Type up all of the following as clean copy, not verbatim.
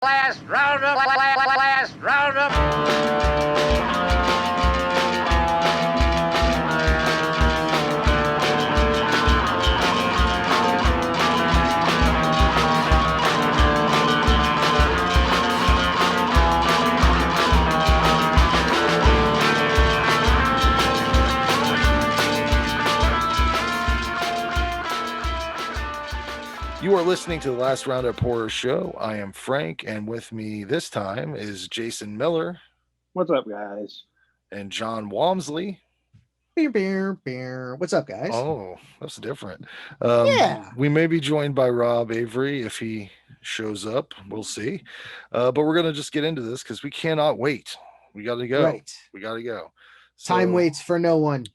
Last roundup. Last roundup. You are listening to the Last Roundup Horror Show. I am Frank, and with me this time is Jason Miller. What's up, guys? And John Walmsley. What's up, guys? Oh, that's different. Yeah. We may be joined by Rob Avery if he shows up. We'll see. But we're going to just get into this because we cannot wait. We got to go. Right. We got to go. Time waits for no one.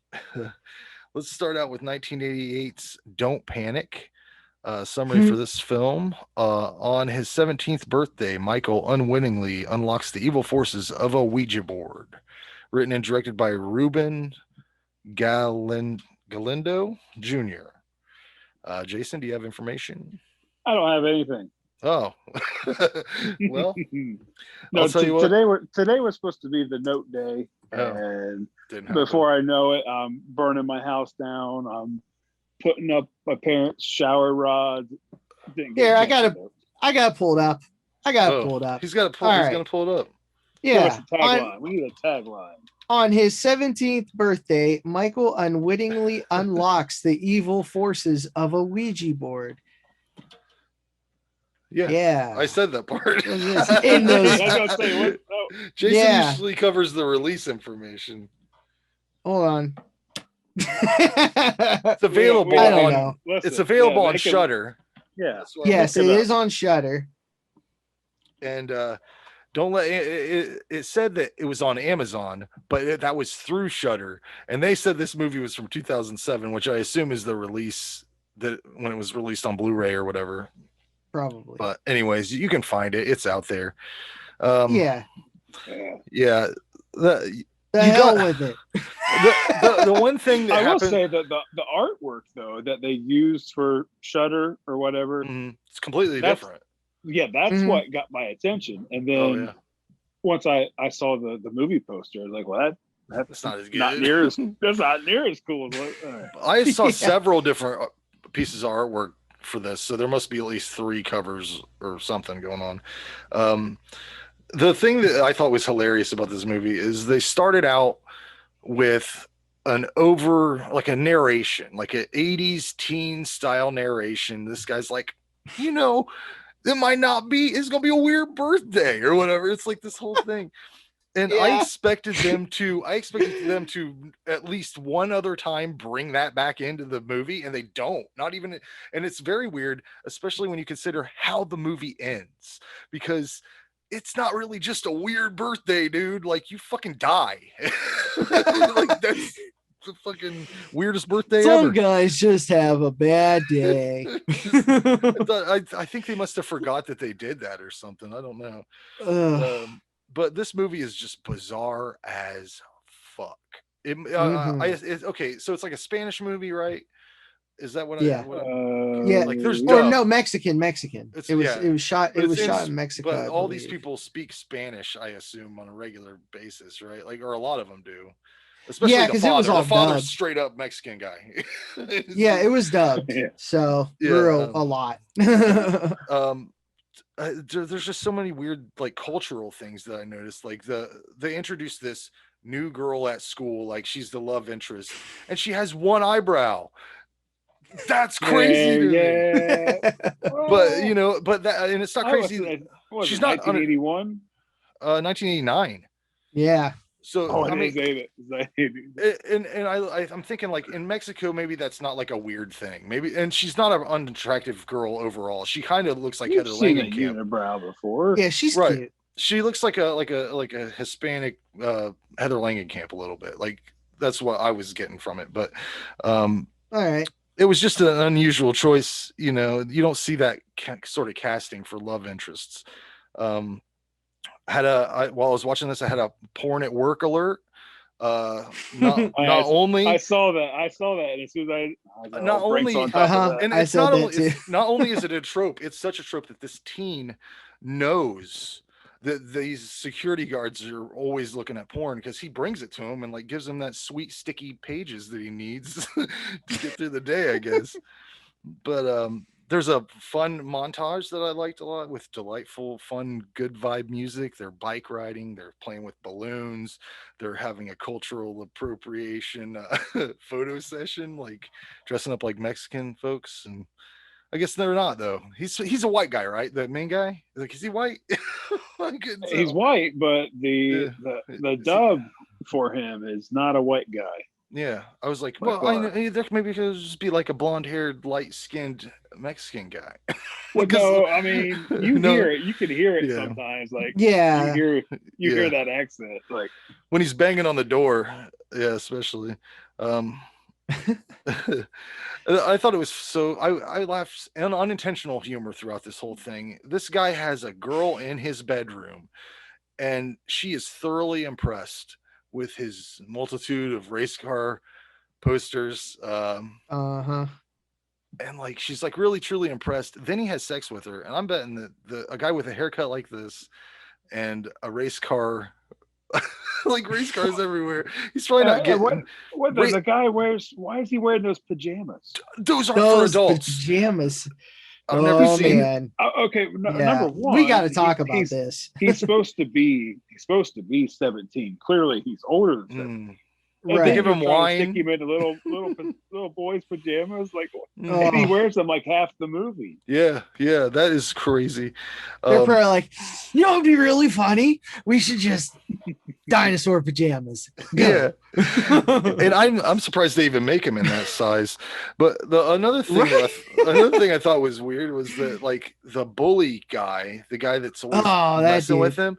Let's start out with 1988's Don't Panic. Summary for this film. On his 17th birthday, Michael unwittingly unlocks the evil forces of a Ouija board. Written and directed by Ruben Galindo Jr. Jason, do you have information? I don't have anything. Oh, well, no. I'll tell you what. Today was supposed to be the note day, and before I know it, I'm burning my house down. I'm putting up my parents' shower rod. Here, I got it pulled up. He's got to pull. He's gonna pull it up. Yeah. We need a tagline. On his 17th birthday, Michael unwittingly unlocks the evil forces of a Ouija board. Yeah. I said that part. In those... Jason usually covers the release information. Hold on. It's available on. It's available on Shudder. Yeah. Yes, it is on Shudder. And don't let it said that it was on Amazon, but that was through Shudder, and they said this movie was from 2007, which I assume is the release that when it was released on Blu-ray or whatever. Probably. But anyways, you can find it. It's out there. Yeah. The hell with it. The one thing that I will say that the artwork though that they used for Shudder or whatever, it's completely different. Yeah, that's what got my attention. And then once I saw the movie poster, I was like, well, that's not as good. That's not near as cool. I saw several different pieces of artwork for this, so there must be at least 3 covers or something going on. The thing that I thought was hilarious about this movie is they started out with a narration, like an 80s teen style narration. This guy's like, it might not be, it's gonna be a weird birthday or whatever. It's like this whole thing. And I expected them to at least one other time bring that back into the movie, and they don't. Not even, and it's very weird, especially when you consider how the movie ends, because it's not really just a weird birthday, dude. Like, you fucking die. Like, that's the fucking weirdest birthday ever. Some guys just have a bad day. I think they must have forgot that they did that or something. I don't know. But this movie is just bizarre as fuck. Okay, so it's like a Spanish movie, right? Is that what? Yeah. Like there's Mexican. It was shot in Mexico. But all these people speak Spanish, I assume, on a regular basis, right? Like, or a lot of them do. Especially the father. The father's straight up Mexican guy. Yeah, it was dubbed. So a lot. There's just so many weird like cultural things that I noticed. Like they introduced this new girl at school, like she's the love interest, and she has one eyebrow. That's crazy to me. But that, and it's not crazy. She's not 1981, 1989. Yeah. So I'm thinking, like, in Mexico, maybe that's not like a weird thing. Maybe, and she's not an unattractive girl overall. She kind of looks like Heather Langenkamp. Unibrow before. Yeah, she's cute. She looks like a Hispanic Heather Langenkamp a little bit. Like, that's what I was getting from it. But all right. It was just an unusual choice. You don't see that sort of casting for love interests. While I was watching this, I had a porn at work alert. Not only I saw that as soon as not only and it's not only is it a trope, it's such a trope that this teen knows that these security guards are always looking at porn because he brings it to him and like gives him that sweet sticky pages that he needs to get through the day, I guess. But there's a fun montage that I liked a lot with delightful, fun, good vibe music. They're bike riding, they're playing with balloons, they're having a cultural appropriation photo session, like dressing up like Mexican folks. And I guess they're not though. He's a white guy, right? The main guy. Like, is he white? I couldn't He's tell. white, but the Is dub for him is not a white guy. Yeah, I was like, By well, far. there maybe he'll just be like a blonde-haired, light-skinned Mexican guy. Well, 'Cause- no, I mean, you No, hear it. You can hear it yeah. sometimes. Like, Yeah. you Yeah. hear that accent. Like, when he's banging on the door, yeah, especially. I thought it was so. I laughed and unintentional humor throughout this whole thing. This guy has a girl in his bedroom, and she is thoroughly impressed with his multitude of race car posters. Uh-huh. And like she's like really truly impressed. Then he has sex with her, and I'm betting that a guy with a haircut like this and a race car, like race cars everywhere, he's probably not getting. what the guy wears? Why is he wearing those pajamas? Those aren't for adults. Pajamas. I've never seen. Man. Okay, Yeah. number one, we got to talk about this. he's supposed to be 17. Clearly, he's older than 17. And They Right. give him wine. Stick him into little boys' pajamas, like, Oh. and he wears them like half the movie. Yeah, that is crazy. They're probably like, you know, it'd be really funny. We should just dinosaur pajamas. Go. Yeah, and I'm surprised they even make him in that size. But another thing I thought was weird was that like the bully guy, the guy that's always messing with him,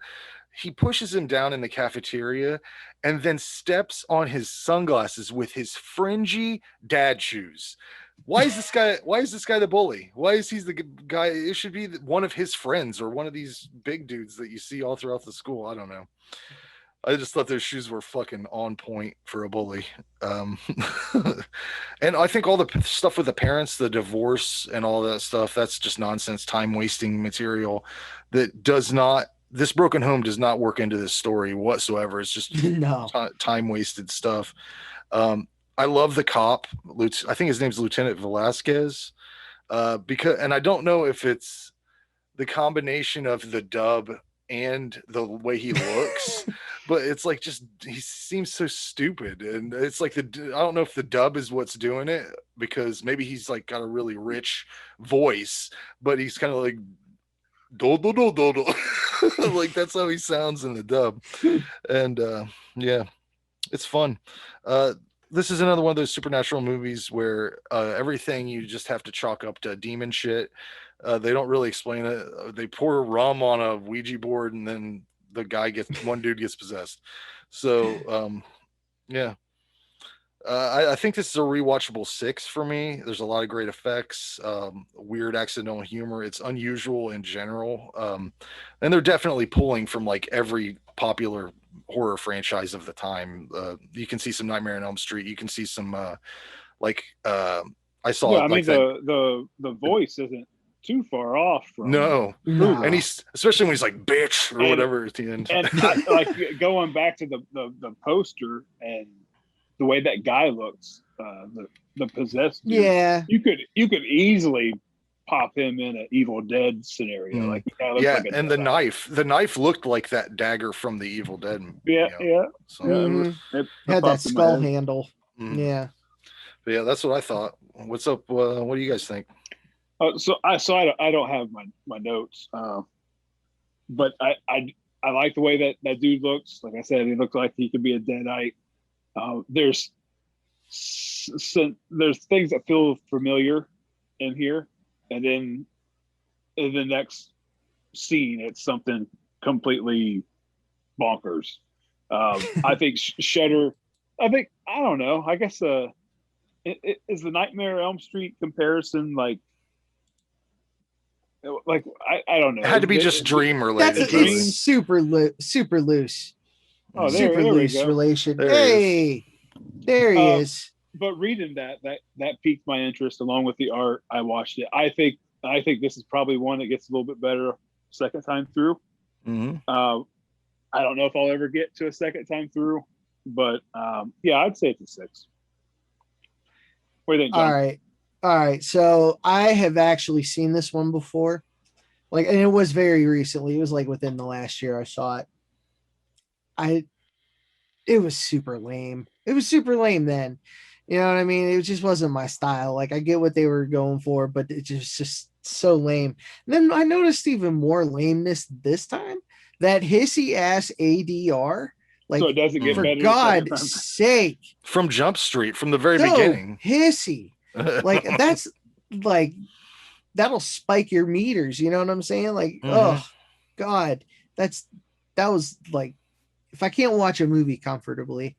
he pushes him down in the cafeteria and then steps on his sunglasses with his fringy dad shoes. Why is this guy the bully? Why is he the guy? It should be one of his friends or one of these big dudes that you see all throughout the school. I don't know. I just thought those shoes were fucking on point for a bully. And I think all the stuff with the parents, the divorce and all that stuff, that's just nonsense, time wasting material that does not, this broken home does not work into this story whatsoever. It's just No. time wasted stuff. I love the cop. I think his name's Lieutenant Velasquez. Because, and I don't know if it's the combination of the dub and the way he looks, but it's like just he seems so stupid, and it's like I don't know if the dub is what's doing it, because maybe he's like got a really rich voice, but he's kind of like do do do do do like that's how he sounds in the dub. And yeah, it's fun. This is another one of those supernatural movies where everything you just have to chalk up to demon shit. They don't really explain it. They pour rum on a Ouija board, and then one dude gets possessed. So yeah, I think this is a rewatchable 6 for me. There's a lot of great effects, weird accidental humor. It's unusual in general, and they're definitely pulling from like every popular horror franchise of the time. You can see some Nightmare on Elm Street. You can see some I saw. Yeah, I mean the voice isn't too far off from and he's especially when he's like bitch or whatever at the end. And like going back to the poster and the way that guy looks, the possessed dude, yeah, you could easily pop him in an Evil Dead scenario. Like and the knife looked like that dagger from the Evil Dead. So had that skull handle. Yeah, but yeah, that's what I thought. What's up? What do you guys think? So I don't have my notes, but I like the way that dude looks. Like I said, he looks like he could be a Deadite. There's things that feel familiar in here, and then in the next scene, it's something completely bonkers. I think Shudder. I don't know. I guess is the Nightmare Elm Street comparison like I don't know. It had to be just dream related. It's super loose. Oh, super there loose relation. There he is. But reading that piqued my interest along with the art. I watched it. I think this is probably one that gets a little bit better second time through. Mhm. I don't know if I'll ever get to a second time through, but yeah, I'd say it's a 6. What do you think, John? All right. So I have actually seen this one before. Like, and it was very recently. It was like within the last year I saw it. It was super lame. It was super lame then. You know what I mean? It just wasn't my style. Like, I get what they were going for, but it just so lame. And then I noticed even more lameness this time. That hissy ass ADR. Like, So it doesn't get for better the second God's time. sake, From Jump Street, from the very so beginning. hissy. Like, that's like that'll spike your meters. You know what I'm saying? Like, oh God, that was like, if I can't watch a movie comfortably,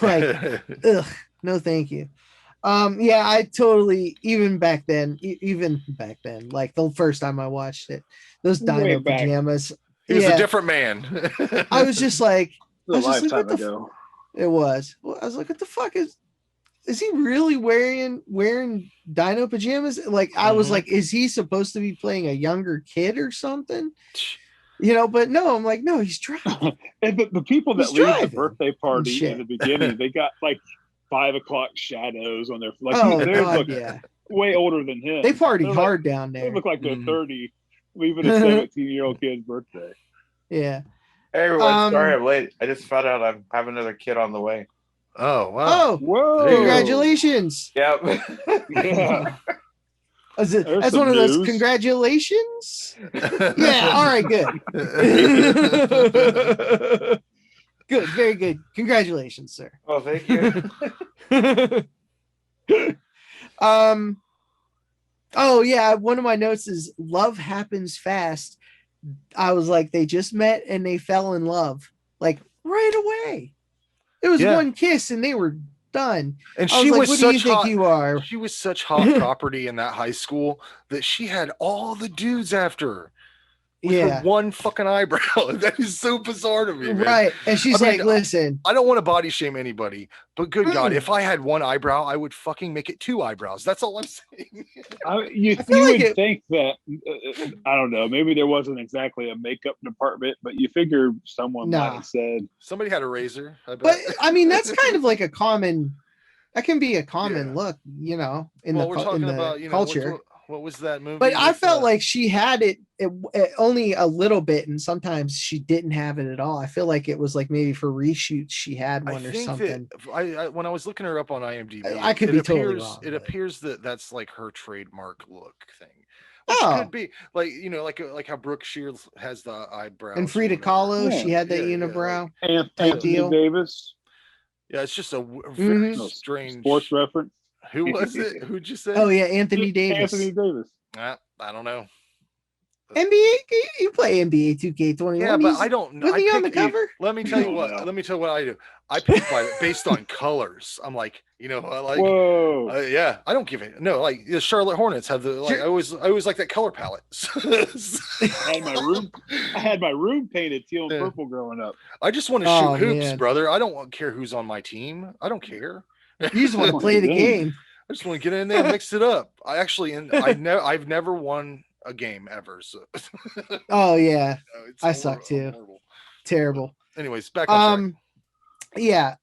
like, ugh, no, thank you. Yeah, I totally, even back then, like the first time I watched it, those Way Dino back. pajamas. He was a Yeah, different man. I was just like, A lifetime what the ago. it was. Well, I was like, what the fuck is he really wearing Dino pajamas? Like, I was like, is he supposed to be playing a younger kid or something? You know, but no, I'm like, no, he's driving. And the people that He's leave the driving birthday and party shit. in the beginning, they got like 5 o'clock shadows on their like. Oh They God, look yeah. way older than him. They party They're hard down They there. look like they're Mhm. 30, leaving a 17-year-old kid's birthday. Yeah. Hey everyone, sorry Um, I'm late. I just found out I have another kid on the way. Oh, wow. Oh, Whoa! There you go. congratulations. Yep. Yeah, That's there's one some of those news. congratulations. Yeah, all right, good. Good, very good. Congratulations, sir. Oh, thank you. Oh yeah, one of my notes is love happens fast. I was like, they just met and they fell in love like right away. It was Yeah. one kiss and they were done. And I was she like, was what do you such think hot. you are? She was such hot property in that high school that she had all the dudes after her with her Yeah, one fucking eyebrow. That is so bizarre to me, man. right. And she's I mean, like, listen, I don't want to body shame anybody, but good God, Mm. if I had one eyebrow, I would fucking make it 2 eyebrows. That's all I'm saying. You I feel like would it- think that I don't know. Maybe there wasn't exactly a makeup department, but you figure someone Nah. might have said, Somebody had a razor, I bet. but I mean, that's kind of like a common. That can be a common Yeah. look, you know, in well, the we're in talking the about, culture. what was that movie? But I with, felt like she had it only a little bit, and sometimes she didn't have it at all. I feel like it was like maybe for reshoots she had I one or think something. that I when I was looking her up on IMDb, I could it be appears totally wrong, it but- appears that that's like her trademark look thing, which Oh. could be like like how Brooke Shields has the eyebrows And or Frida whatever. Kahlo, Yeah. she had that Yeah, yeah, unibrow. like- Type Anthony deal. Davis, Yeah, it's just a very Mhm. strange sports reference. Who was it? Who'd you say? Oh yeah, Anthony Davis. Anthony Davis. I don't know. NBA, you play NBA 2K21. Yeah, but He's- I don't. wasn't I he on the pick- cover? Let me tell you what. No. Let me tell you what I do. I pick based on colors. I'm like, I like. Whoa! Yeah, I don't give it. No, like the Charlotte Hornets have the like. Sure. I always like that color palette. I had my room painted teal and Yeah. purple growing up. I just want to Oh, shoot hoops, man. brother. I don't care who's on my team. I don't care. You just want to play the game. I just want to get in there and mix it up. I've never won a game ever. So Oh yeah, it's I suck too. horrible. terrible. Anyways, back on track. Yeah.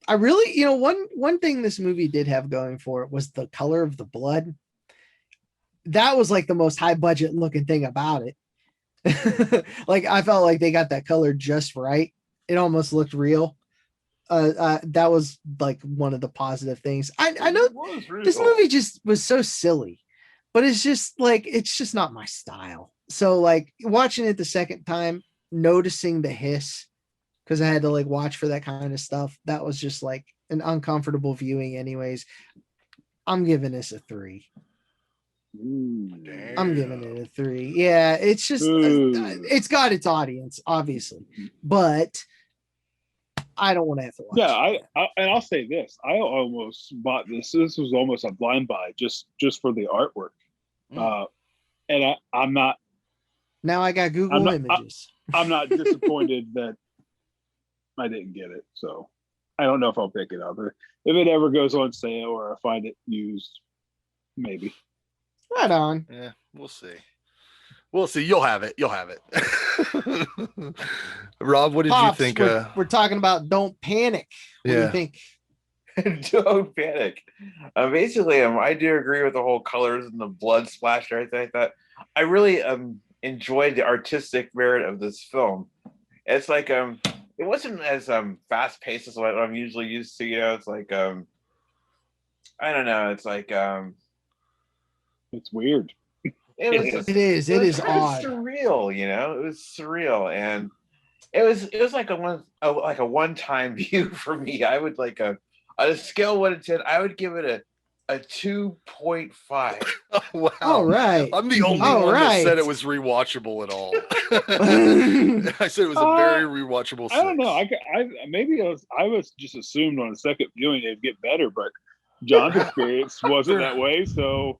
I really, one thing this movie did have going for it was the color of the blood. That was like the most high budget looking thing about it. Like I felt like they got that color just right. It almost looked real. That was like one of the positive things. I know this movie just was so silly, but it's just not my style. So like watching it the second time, noticing the hiss, because I had to like watch for that kind of stuff. That was just like an uncomfortable viewing anyways. I'm giving this a 3. I'm giving it a 3. Yeah, it's just it's got its audience, obviously, but I don't want to have to watch. Yeah, and I'll say this: I almost bought this. This was almost a blind buy just for the artwork, and I'm not. Now I got Google Images. I'm not disappointed that I didn't get it. So I don't know if I'll pick it up. If it ever goes on sale or I find it used, maybe. Right on. Yeah. We'll see. We'll see. You'll have it. You'll have it. Rob, what did Pops, you think? we're talking about Don't Panic. What do you Yeah. think? Don't panic. Basically, I do agree with the whole colors and the blood splash and everything like that. I really enjoyed the artistic merit of this film. It's like it wasn't as fast paced as what I'm usually used to. You know, it's like I don't know. It's like It's weird. it was It is kind of odd. surreal. You know, it was surreal, and it was like a one time view for me. I would like on a scale of 1 to 10, I would give it a 2.5. Wow. All right. I'm the only All one that said right. it was rewatchable at all. I said it was a very rewatchable. I don't know. 6. I was just assumed on a second viewing it'd get better, but John's experience wasn't that way. So,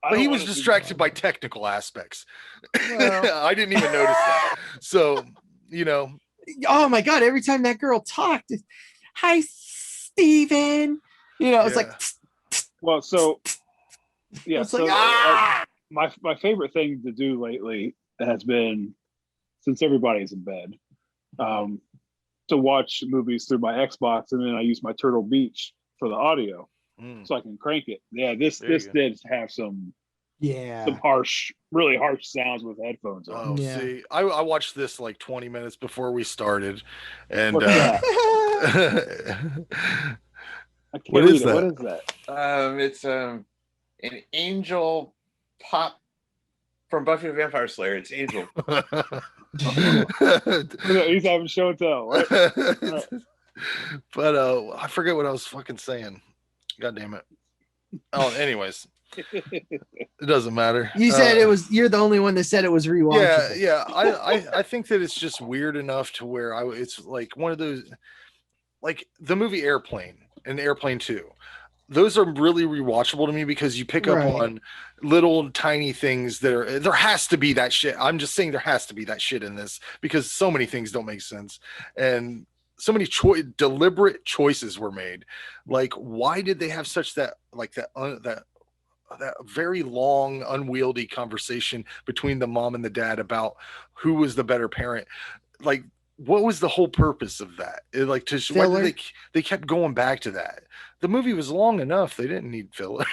But he was distracted by technical aspects. Well. I didn't even notice that. So, you know, Oh my god! Every time that girl talked, hi, Steven. You know, it's like Well, so yeah. it's So like my favorite thing to do lately has been, since everybody's in bed, to watch movies through my Xbox, and then I use my Turtle Beach for the audio, so I can crank it. Yeah, this did have some really harsh sounds with headphones on. Oh, Yeah. see, I watched this like 20 minutes before we started, and What's that? I can't What read is it. that? What is that? It's an angel pop from Buffy the Vampire Slayer. It's Angel. He's having show and tell, right? But I forget what I was fucking saying. God damn it. Oh, anyways, it doesn't matter. you said it was. You're the only one that said it was rewatchable. Yeah. I think that it's just weird enough to where it's like one of those, like the movie Airplane and Airplane 2. Those are really rewatchable to me because you pick up on little tiny things there has to be that shit. I'm just saying there has to be that shit in this because so many things don't make sense. And so many deliberate choices were made. Like, why did they have such that very long, unwieldy conversation between the mom and the dad about who was the better parent? Like, what was the whole purpose of that? Why did they kept going back to that? The movie was long enough. They didn't need filler.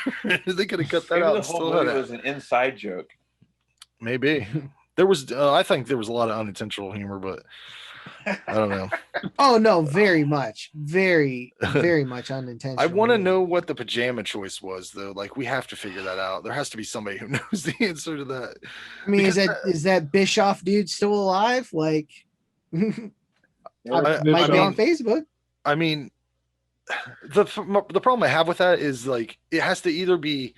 They could have cut that out. The whole movie was an inside joke. Maybe there was. I think there was a lot of unintentional humor, but I don't know. Oh no, very much much unintentional. I want to know what the pajama choice was, though. Like, we have to figure that out. There has to be somebody who knows the answer to that. I mean, is that Bischoff dude still alive? Like, might be on Facebook. I mean, the problem I have with that is like it has to either be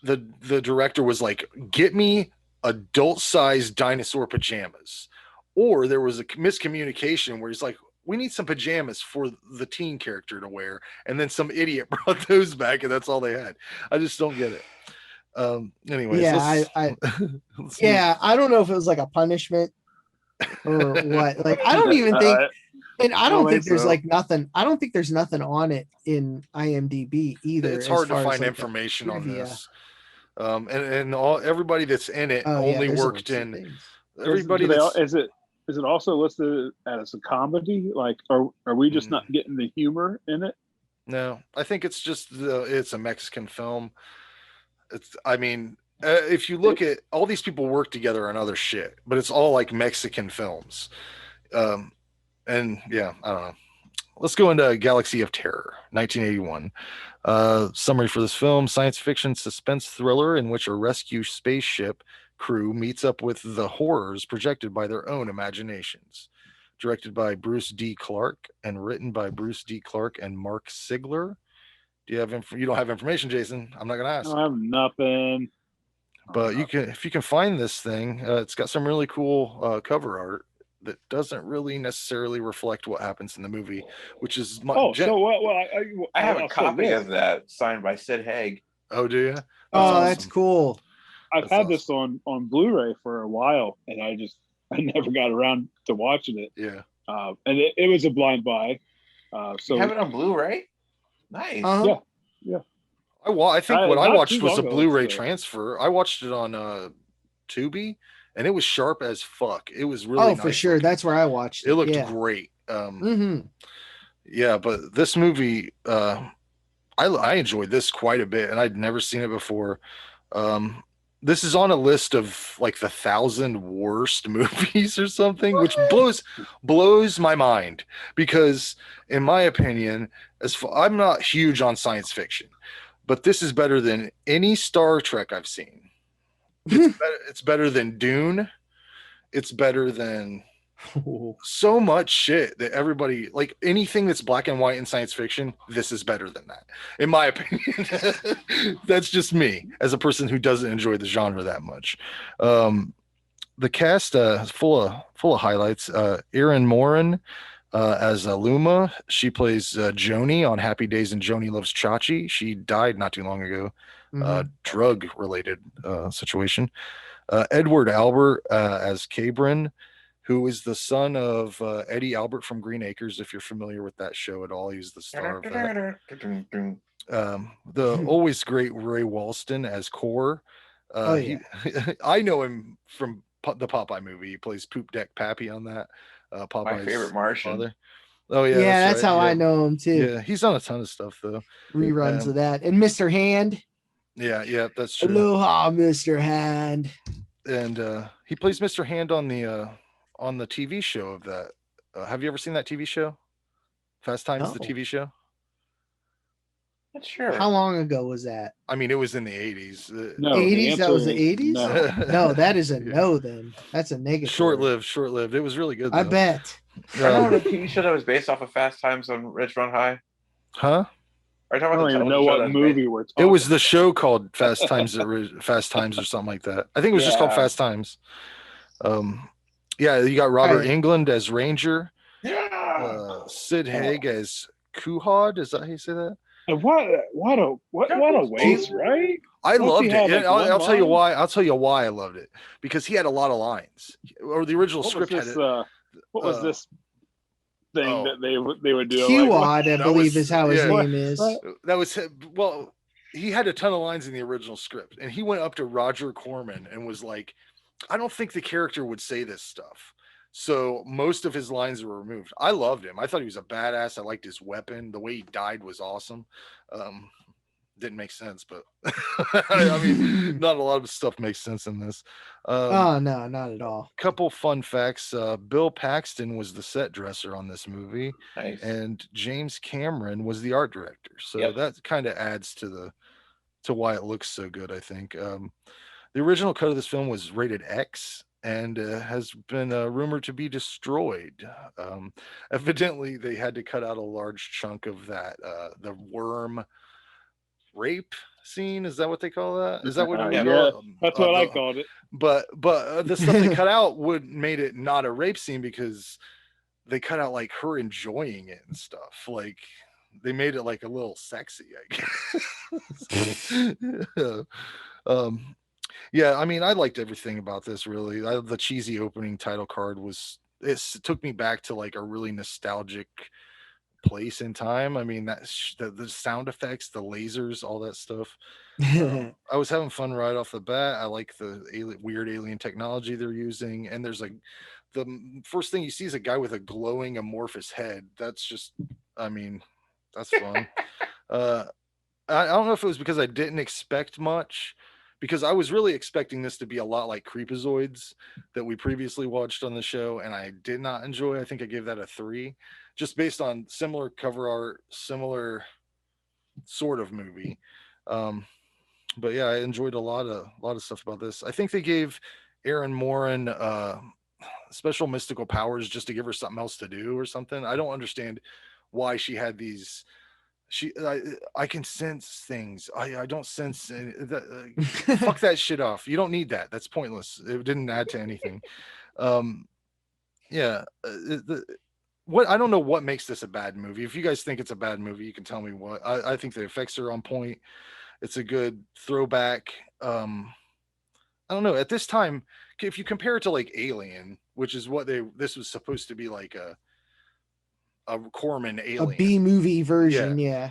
the director was like, get me adult-sized dinosaur pajamas, or there was a miscommunication where he's like, we need some pajamas for the teen character to wear, and then some idiot brought those back, and that's all they had. I just don't get it. Anyways, yeah, I don't know if it was like a punishment or what. Like, I don't even think. And I don't think there's like nothing. I don't think there's nothing on it in IMDb either. It's hard to find like information on this. And everybody that's in it only worked in. Everybody is it also listed as a comedy? Like, are we just not getting the humor in it? No, I think it's just it's a Mexican film. If you look at all these people work together on other shit, but it's all like Mexican films. And yeah, I don't know. Let's go into Galaxy of Terror, 1981. Summary for this film: science fiction suspense thriller in which a rescue spaceship crew meets up with the horrors projected by their own imaginations. Directed by Bruce D. Clark and written by Bruce D. Clark and Mark Sigler. Do you have you don't have information, Jason? I'm not gonna ask. I have nothing. But if you can find this thing, it's got some really cool cover art that doesn't really necessarily reflect what happens in the movie, which is I have a copy of that signed by Sid Haig. Oh, do you? That's cool. I've had this on Blu-ray for a while, and I never got around to watching it. Yeah. And it was a blind buy. So you have it on Blu-ray? Nice. Uh-huh. Yeah. I think what I not watched too was a long ago, Blu-ray so- transfer. I watched it on Tubi, and it was sharp as fuck. It was really Oh, nice for sure. looking. That's where I watched It it. looked Yeah. great. Mm-hmm. Yeah, but this movie, I enjoyed this quite a bit, and I'd never seen it before. Um, this is on a list of like the 1,000 worst movies or something, which blows my mind because, in my opinion, I'm not huge on science fiction, but this is better than any Star Trek I've seen. It's better than Dune. It's better than so much shit that everybody like anything that's black and white in science fiction. This is better than that, in my opinion. That's just me as a person who doesn't enjoy the genre that much. The cast is full of highlights. Erin Moran as Luma. She plays Joni on Happy Days and Joni Loves Chachi. She died not too long ago. Mhm. Drug related situation. Edward Albert as Cabrin, who is the son of Eddie Albert from Green Acres. If you're familiar with that show at all, he's the star of that. The always great Ray Walston as Core. Oh, yeah. I know him from the Popeye movie. He plays Poop Deck Pappy on that. Popeye's My favorite Martian. father. Oh yeah, Yeah, that's right. how Yeah. I know him too. Yeah, he's on a ton of stuff though. Reruns of that. And Mr. Hand. Yeah, that's true. Aloha, Mr. Hand. And he plays Mr. Hand on the TV show of that. Have you ever seen that TV show? Fast Times, the No. TV show. Not sure. How long ago was that? I mean, it was in the 80s. No, the 80s? That was the answer is 80s? no. No, that is a Yeah. no then. That's a negative. Short-lived. It was really good. I Though. bet. I know the TV show that was based off of Fast Times on Ridgemont High. Huh? Are you I talking about don't the even television know show what that's movie we're talking It was the about. show called Fast Times or something like that. I think it was just called Yeah. Fast Times. Yeah, you got Robert Right. Englund as Ranger, Yeah. Sid Haig as Kuhad. Is that how you say that? And what a waste, right? I Don't loved you it. have, And like, one I'll tell you line? why. I'll tell you why I loved it, because he had a lot of lines. Or the original What was script had this? it. What was this thing oh. that they would do? Q-Wad, Like, I that believe was- is how his yeah. name is. That was well. He had a ton of lines in the original script, and he went up to Roger Corman and was like, "I don't think the character would say this stuff." So most of his lines were removed. I loved him. I thought he was a badass. I liked his weapon. The way he died was awesome. Didn't make sense, but I mean, not a lot of stuff makes sense in this. Oh no, not at all. Couple fun facts. Bill Paxton was the set dresser on this movie, Nice. and James Cameron was the art director. So Yep. that kind of adds to why it looks so good, I think. The original cut of this film was rated X and has been rumored to be destroyed. Evidently, they had to cut out a large chunk of that, the worm rape scene. Is that what they call that? Is that what it was yeah, called? that's what I called it. But the stuff they cut out made it not a rape scene, because they cut out like her enjoying it and stuff. Like they made it like a little sexy, I guess. Yeah, I mean, I liked everything about this really. The cheesy opening title card it took me back to like a really nostalgic place in time. I mean, the sound effects, the lasers, all that stuff. I was having fun right off the bat. I like the weird alien technology they're using, and there's like the first thing you see is a guy with a glowing amorphous head. That's just, I mean, that's fun. I don't know if it was because I didn't expect much, because I was really expecting this to be a lot like Creepazoids that we previously watched on the show, and I did not enjoy. I think I gave that a 3, just based on similar cover art, similar sort of movie. But yeah, I enjoyed a lot of stuff about this. I think they gave Erin Moran special mystical powers just to give her something else to do or something. I don't understand why she had these. I can sense things. I don't sense fuck that shit off. You don't need that. That's pointless. It didn't add to anything. Yeah. What I don't know what makes this a bad movie. If you guys think it's a bad movie, you can tell me what. I think the effects are on point. It's a good throwback. I don't know. At this time, if you compare it to like Alien, which is what this was supposed to be, like a Corman A Alien. B movie version, yeah.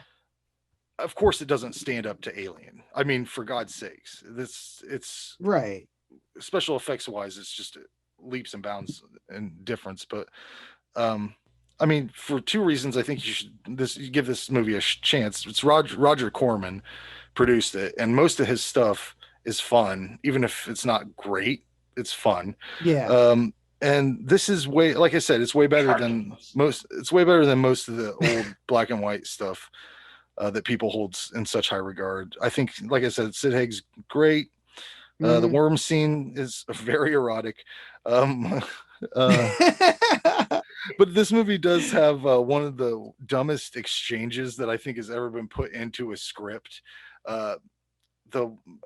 of course, it doesn't stand up to Alien. I mean, for God's sakes, it's Right. special effects wise, it's just leaps and bounds in difference. But I mean, for two reasons, I think you give this movie a chance. It's Roger Corman produced it, and most of his stuff is fun, even if it's not great. It's fun. Yeah. And this is way, like I said, it's way better than Cartoons. most. It's way better than most of the old black and white stuff that people hold in such high regard. I think, like I said, Sid Haig's great. The Mhm. worm scene is very erotic. Um, uh, but this movie does have one of the dumbest exchanges that I think has ever been put into a script. The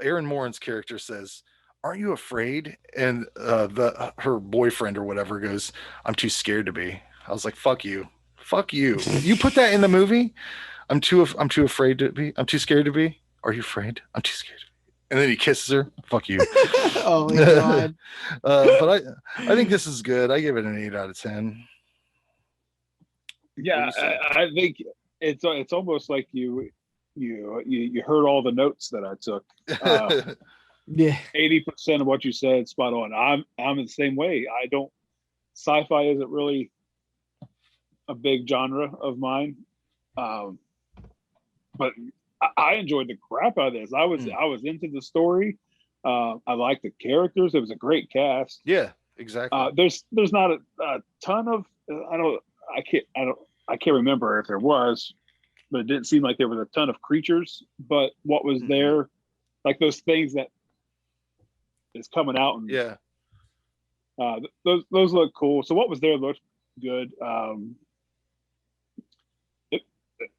Aaron Moran's character says, "Aren't you afraid?" And her boyfriend or whatever goes, "I'm too scared to be." I was like, "Fuck you, fuck you." You put that in the movie. I'm too afraid to be. I'm too scared to be. Are you afraid? I'm too scared to be. And then he kisses her. Fuck you. Oh my god. But I think this is good. I give it an 8 out of 10. Yeah, What do you say? I think it's almost like you heard all the notes that I took. Yeah. 80% of what you said spot on. I'm the same way. I don't sci-fi isn't really a big genre of mine, but I enjoyed the crap out of this. I was into the story. I liked the characters. It was a great cast. Yeah, exactly. There's not a ton of I can't remember if there was, but it didn't seem like there was a ton of creatures. But what was there, like those things that is coming out, and Yeah. those look cool. So what was there looked good.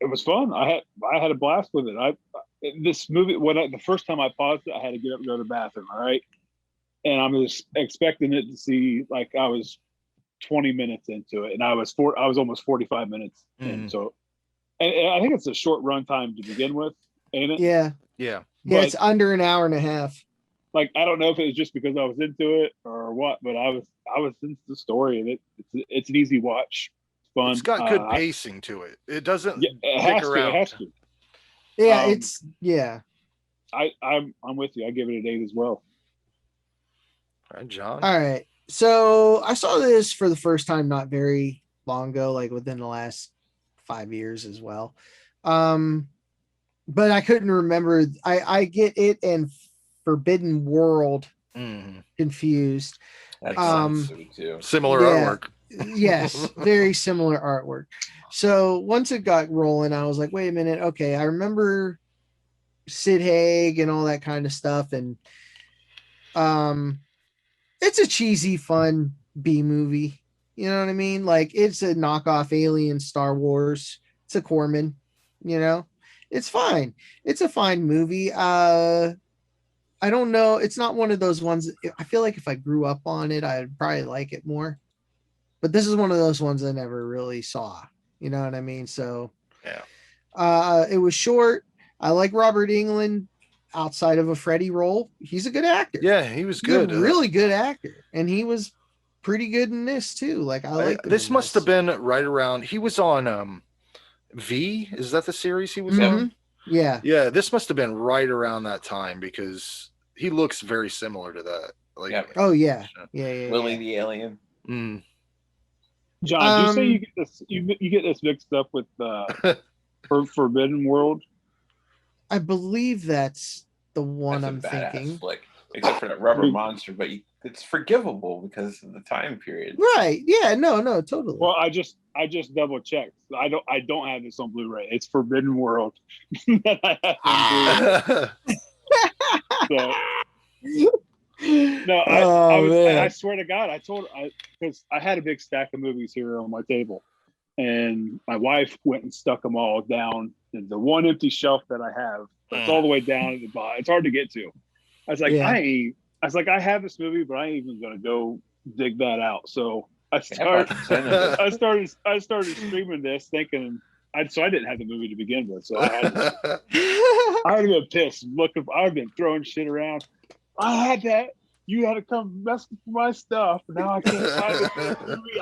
It was fun. I had a blast with it. This movie, the first time I paused it, I had to get up and go to the bathroom. All right, and I'm just expecting it to see like I was 20 minutes into it, and I was almost 45 minutes in. So, and I think it's a short run time to begin with, ain't it? Yeah. Yeah. Yeah, But, it's under an hour and a half. like, I don't know if it was just because I was into it or what, but I was into the story, and it's an easy watch. Fun. It's got good pacing to it. It doesn't Yeah, it dick has to. around. It has to. Yeah, I'm with you. I give it an 8 as well. All right, John. All right. So I saw this for the first time not very long ago, like within the last 5 years as well. But I couldn't remember. I get it and Forbidden World confused. That's too. Similar artwork. Yes, very similar artwork. So once it got rolling, I was like, wait a minute. Okay, I remember Sid Haig and all that kind of stuff. And it's a cheesy, fun B movie. You know what I mean? Like it's a knockoff Alien Star Wars. It's a Corman, it's fine. It's a fine movie. I don't know. It's not one of those ones. I feel like if I grew up on it, I'd probably like it more. But this is one of those ones I never really saw. You know what I mean? So yeah. It was short. I like Robert Englund outside of a Freddy role. He's a good actor. Yeah, he was He's good. a really good actor. And he was pretty good in this too. Like I like this must have been right around he was on V. Is that the series he was on? Yeah. Yeah, this must have been right around that time because he looks very similar to that. Like oh yeah. Yeah. Willie the Alien. John, do you say you get this mixed up with Forbidden World? I believe that's the one That's I'm a badass thinking. flick, except for that rubber monster, but it's forgivable because of the time period. Right. Yeah, no, totally. Well, I just double checked. I don't have this on Blu-ray. It's Forbidden World. No, I swear to God, because I had a big stack of movies here on my table, and my wife went and stuck them all down in the one empty shelf that I have. It's all the way down at the bottom. It's hard to get to. I was like, I have this movie, but I ain't even gonna go dig that out. So I started streaming this, thinking. So I didn't have the movie to begin with, so I had been pissed. I've been throwing shit around. I had that. You had to come mess with my stuff. Now I can't find the movie.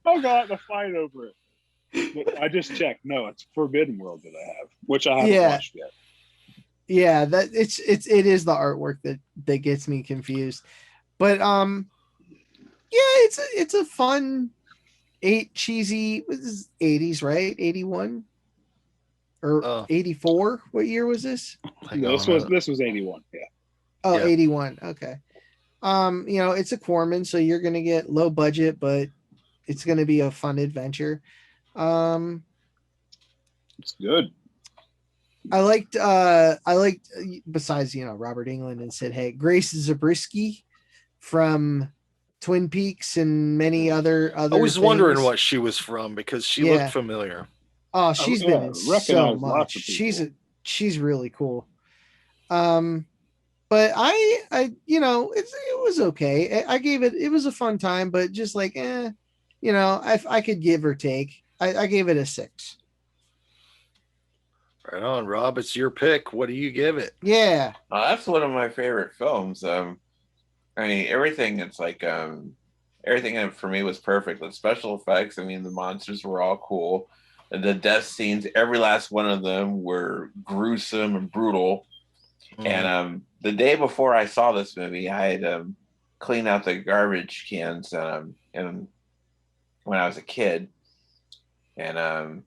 I got to fight over it. But I just checked. No, it's Forbidden World that I have, which I haven't Yeah. watched yet. Yeah, that it is the artwork that gets me confused. But yeah, it's a fun cheesy, this is 80s, right? 81 or 84. What year was this? This was 81. Yeah. Oh, Yeah. 81. Okay. It's a Corman, so you're gonna get low budget, but it's gonna be a fun adventure. It's good. I liked besides Robert Englund and Sid Haig, Grace Zabriskie from Twin Peaks and many other I was wondering things. what she was from because she Yeah. looked familiar. Oh, she's been in so recognize lots much. of people. She's really cool. But I it was okay. I gave it was a fun time, but just like I could give or take. I gave it a 6. Right on, Rob. It's your pick. What do you give it? Yeah. That's one of my favorite films. I mean, everything. It's like everything in it for me was perfect. The special effects. I mean, the monsters were all cool. And the death scenes, every last one of them were gruesome and brutal. And the day before I saw this movie, I had cleaned out the garbage cans and when I was a kid, and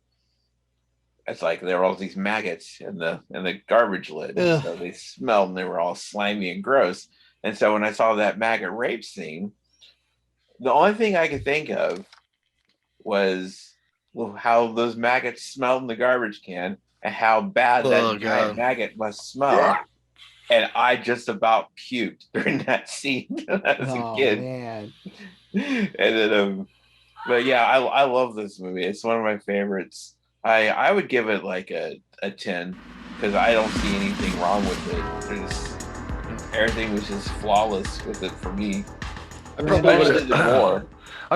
it's like there were all these maggots in the garbage lid, so they smelled and they were all slimy and gross. And so when I saw that maggot rape scene, the only thing I could think of was how those maggots smelled in the garbage can and how bad that giant maggot must smell. And I just about puked during that scene as a kid. Man. And then, but yeah, I love this movie. It's one of my favorites. I would give it like a 10 because I don't see anything wrong with it. Everything was just flawless with it for me. I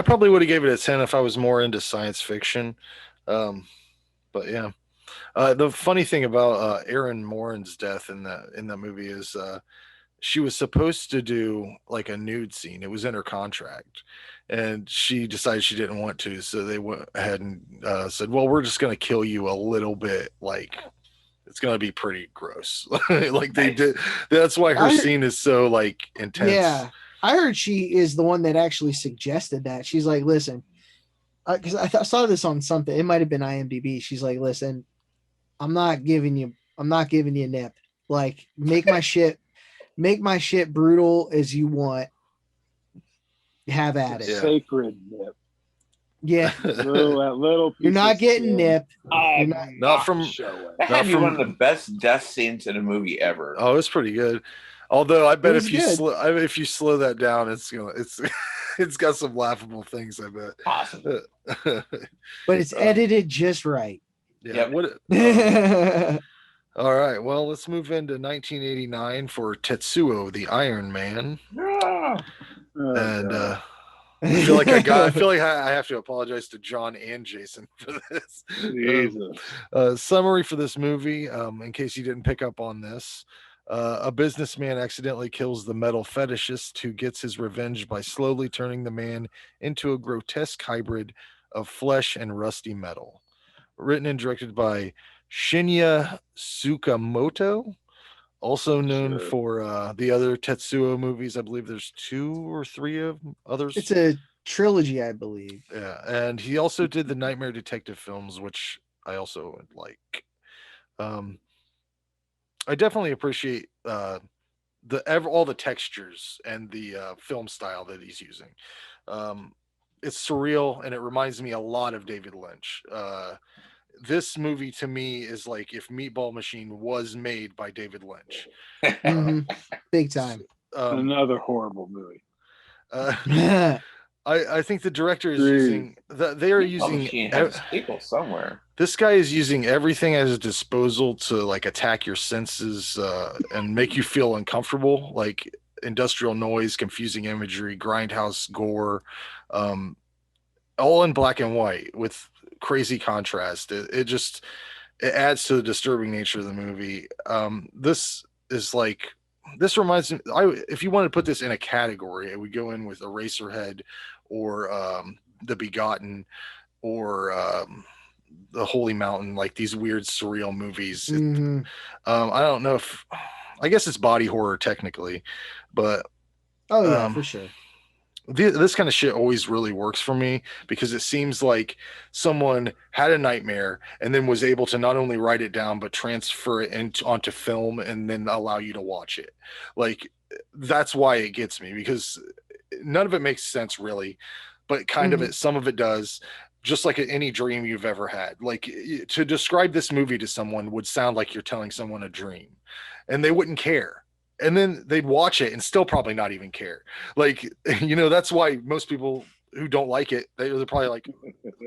probably would have gave it a 10 if I was more into science fiction. But yeah. The funny thing about Erin Moran's death in that movie is she was supposed to do like a nude scene. It was in her contract, and she decided she didn't want to, so they went ahead and said, "Well, we're just going to kill you a little bit. Like it's going to be pretty gross." Like they did. That's why her scene is so like intense. Yeah, I heard she is the one that actually suggested that. She's like, "Listen," because I saw this on something. It might have been IMDb. She's like, "Listen, I'm not giving you a nip. Like, make my shit brutal as you want. Have at it." Sacred nip. Yeah. That little You're not getting nip. Not from that had to be one of the best death scenes in a movie ever. Oh, it's pretty good. Although I bet if you slow that down, it's got some laughable things. I bet. Awesome. But it's edited just right. Yeah. All right. Well, let's move into 1989 for Tetsuo, the Iron Man. And I feel like I have to apologize to John and Jason for this. Summary for this movie, in case you didn't pick up on this. A businessman accidentally kills the metal fetishist who gets his revenge by slowly turning the man into a grotesque hybrid of flesh and rusty metal. Written and directed by Shinya Tsukamoto, also known for the other Tetsuo movies. I believe there's 2 or 3 of others. It's a trilogy, I believe. Yeah, and he also did the Nightmare Detective films, which I also like. I definitely appreciate all the textures and the film style that he's using. It's surreal, and it reminds me a lot of David Lynch. This movie to me is like if Meatball Machine was made by David Lynch. Big time. Another horrible movie. I think the director is using people somewhere. This guy is using everything at his disposal to like attack your senses and make you feel uncomfortable, like industrial noise, confusing imagery, grindhouse gore, all in black and white with crazy contrast. It adds to the disturbing nature of the movie. This reminds me, if you want to put this in a category, it would go in with Eraserhead or The Begotten or the Holy Mountain, like these weird surreal movies. Mhm. I don't know if, I guess it's body horror technically, but Oh yeah, um, for sure. this kind of shit always really works for me because it seems like someone had a nightmare and then was able to not only write it down but transfer it onto film and then allow you to watch it. Like that's why it gets me, because none of it makes sense really, but kind of Mhm. it, some of it does. Just like any dream you've ever had. Like to describe this movie to someone would sound like you're telling someone a dream, and they wouldn't care. And then they'd watch it and still probably not even care. Like, that's why most people who don't like it, they're probably like,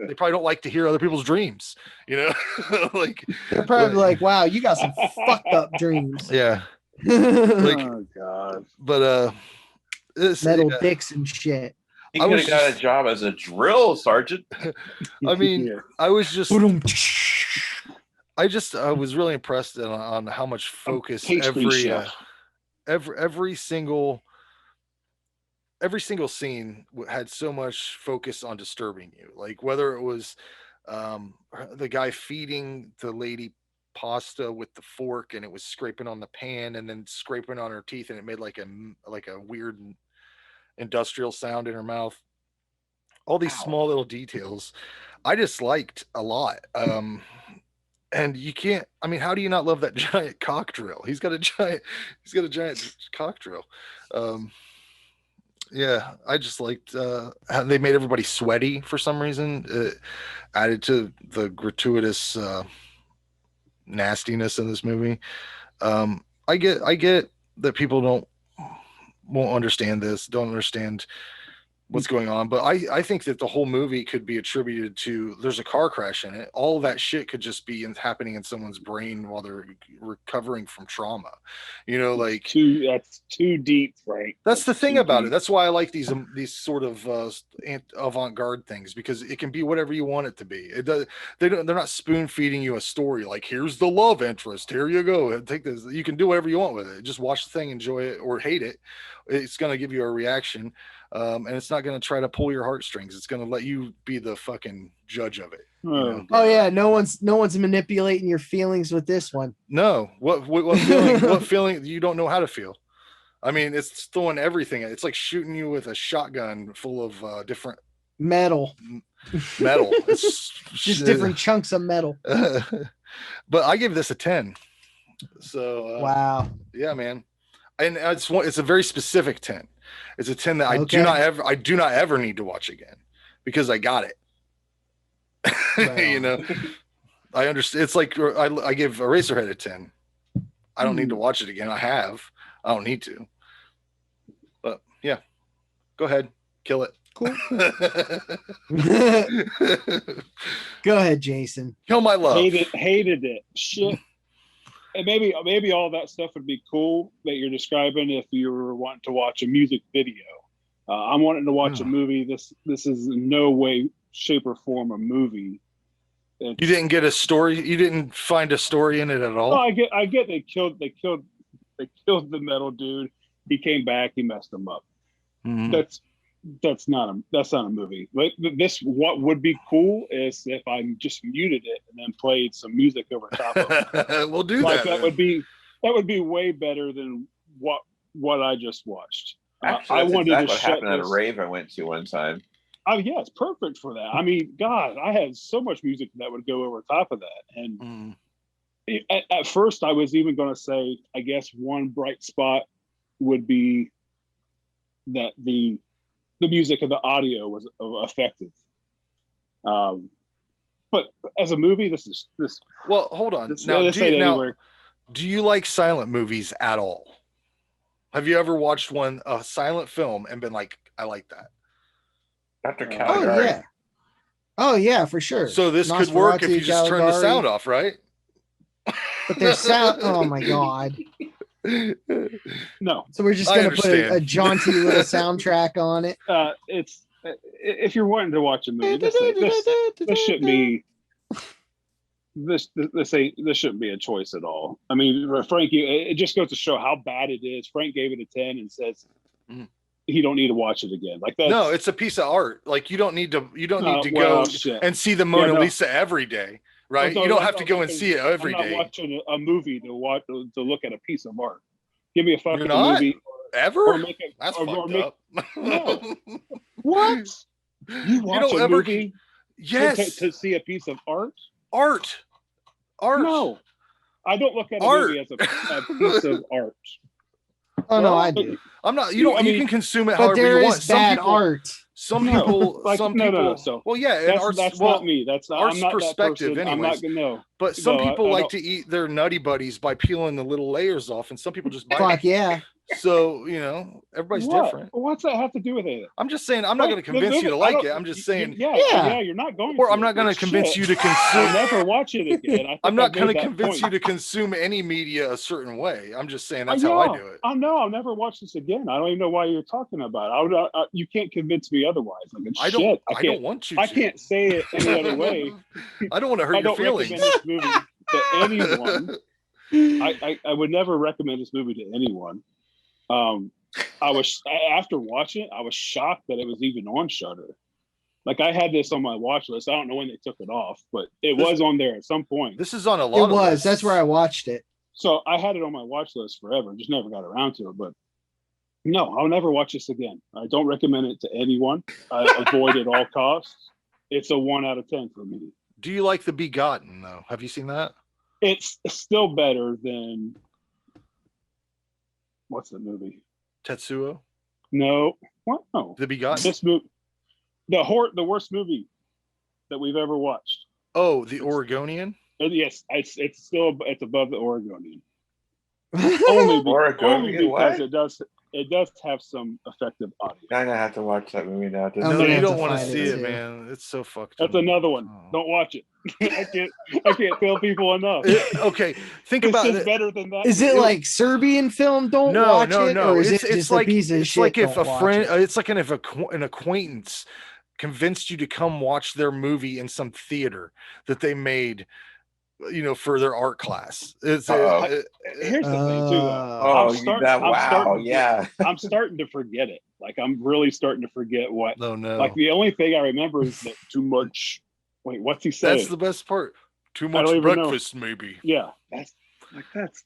they probably don't like to hear other people's dreams, like, They're probably like, wow, you got some fucked up dreams. yeah, like, Oh God. but Metal yeah. dicks and shit. He I could was have got just- a job as a drill sergeant. I mean, Yeah. I was just, Boom. I was really impressed on how much focus Pastry chef. every single scene had so much focus on disturbing you. Like whether it was the guy feeding the lady pasta with the fork and it was scraping on the pan and then scraping on her teeth and it made like a weird industrial sound in her mouth. All these small little details I just liked a lot. And you can't, I mean, how do you not love that giant cock drill? He's got a giant cock drill. Yeah, I just liked how they made everybody sweaty for some reason. It added to the gratuitous nastiness in this movie. I get that people won't understand this, don't understand what's going on, but I think that the whole movie could be attributed to there's a car crash in it. All that shit could just be happening in someone's brain while they're recovering from trauma. Like That's too deep, right? that's the thing too about it. deep. That's why I like these sort of avant-garde things, because it can be whatever you want it to be. It does. They're not spoon feeding you a story like here's the love interest. Here you go. Take this. You can do whatever you want with it. Just watch the thing, enjoy it or hate it. It's going to give you a reaction, and it's not going to try to pull your heartstrings. It's going to let you be the fucking judge of it. Oh, Oh yeah, no one's manipulating your feelings with this one. No, what feeling? What feeling? You don't know how to feel. I mean, it's throwing everything. It's like shooting you with a shotgun full of different Metal. It's Just different chunks of metal. But I give this a 10. So Wow. yeah, man. And it's a very specific 10. It's a 10 that I Okay. do not ever need to watch again because I got it. Right I understand. It's like I give Eraserhead a 10. I don't need to watch it again. I don't need to. But yeah, go ahead, kill it. Cool. Go ahead, Jason. Kill my love. hated it. Shit. And maybe all that stuff would be cool that you're describing if you were wanting to watch a music video. I'm wanting to watch a movie. This is in no way, shape, or form a movie. You didn't get a story. You didn't find a story in it at all. Oh, I get. They killed the metal dude. He came back. He messed him up. Mhm. That's not a movie. Like this, what would be cool is if I just muted it and then played some music over top of it. We'll do Like that. that would be way better than what I just watched. Actually, I that's wanted exactly to what shut happened at a this. rave I went to one time. Oh yeah, it's perfect for that. I mean, God, I had so much music that would go over top of that. And at first, I was even going to say, I guess one bright spot would be that the music and the audio was effective. But as a movie, this. Well, hold on. Do you like silent movies at all? Have you ever watched a silent film and been like, I like that? After Oh Caligari. yeah. Oh yeah, for sure. So this could work if you just turn the sound off, right? But there's sound. Oh my god. No. So we're just gonna put a jaunty little soundtrack on it. It's if you're wanting to watch a movie, this shouldn't be. This shouldn't be a choice at all. I mean, Frank, it just goes to show how bad it is. Frank gave it a 10 and says he don't need to watch it again. Like that. No, it's a piece of art. Like you don't need to well, go shit. and see the Mona no. Lisa every day, right? No, you don't I'm have to not go and watching- see it every I'm not day. watching a movie to look at a piece of art. Give me a fucking You're not? movie. Ever? Or make it, That's or fucked make, up. No. What? You watch don't a ever- movie Yes, to see a piece of art? art. No. I don't look at a Art. movie as a piece of art. Oh no, Well, I do. I'm not. You don't. I you mean, can consume it But however there you want. is bad art. Some No. people. Like, some no, people. no, no, so well, yeah, and art's that's well, not me. That's not. art's I'm not perspective that person. I'm anyways. not gonna know. But some No, people I like don't- to eat their nutty buddies by peeling the little layers off, and some people just bite. Fuck it. yeah. So everybody's What? different. What's that have to do with it? I'm just saying. I'm not going to Right, convince you to I like don't- it. I'm just saying. Yeah, you're not going. Or to. I'm not going to convince you to consume. I'll never watch it again. I think I'm not I made going to that convince point. you to consume any media a certain way. I'm just saying that's Yeah, how I do it. I know. I'll never watch this again. I don't even know why you're talking about it. You can't convince me otherwise. Like it's I shit. don't. I I can't. don't want you to. I can't say it any other way. I don't want to hurt I your don't feelings. recommend this movie to anyone. I would never recommend this movie to anyone. After watching it, I was shocked that it was even on Shudder. Like I had this on my watch list. I don't know when they took it off, but it was on there at some point. This is on a lot. It of was. lists. That's where I watched it. So I had it on my watch list forever. Just never got around to it. But no, I'll never watch this again. I don't recommend it to anyone. I avoid at all costs. It's a 1 out of 10 for me. Do you like The Begotten though? Have you seen that? It's still better than what's the movie? Tetsuo? No, what? No. The Begotten? This movie, the worst movie that we've ever watched. Oh, The Oregonian? Yes, it's above the Oregonian. Oregonian, Only because what? it does have some effective audio. I'm gonna have to watch that movie now. I'm No, gonna you have don't to want to find see it, it, too. man. It's so fucked That's up. another one. Oh. Don't watch it. I can't tell people enough. Okay, think It's about just it. better than that. Is it like Serbian film? Don't No, watch no, it, no. or is It's it just like a piece of it's shit? like if Don't a watch friend. it? It's like if an acquaintance convinced you to come watch their movie in some theater that they made, for their art class. It's Uh-oh. Here's the thing too. Though. Oh, I'm yeah. I'm starting to forget it. Like I'm really starting to forget what. no, no. Like the only thing I remember is that too much. Wait, what's he saying? That's the best part. Too I much don't even know. breakfast, maybe. Yeah, that's.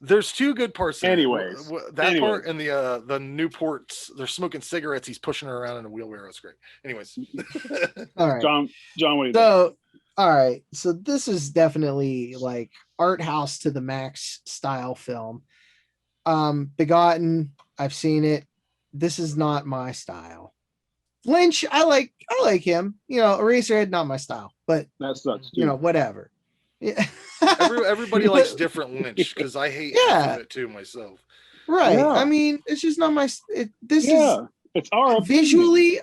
There's two good parts. There. Anyways. That part and the Newports. They're smoking cigarettes. He's pushing her around in a wheelbarrow. It's great. Anyways. All right. John, what do you think? So, all right. So this is definitely like art house to the max style film. Begotten, I've seen it. This is not my style. Lynch, I like him. Eraserhead, not my style, but That sucks too. whatever. Yeah. Everybody likes different Lynch because I hate half of it too myself. Right. Yeah. I mean, it's just not my. This yeah, it's our is visually.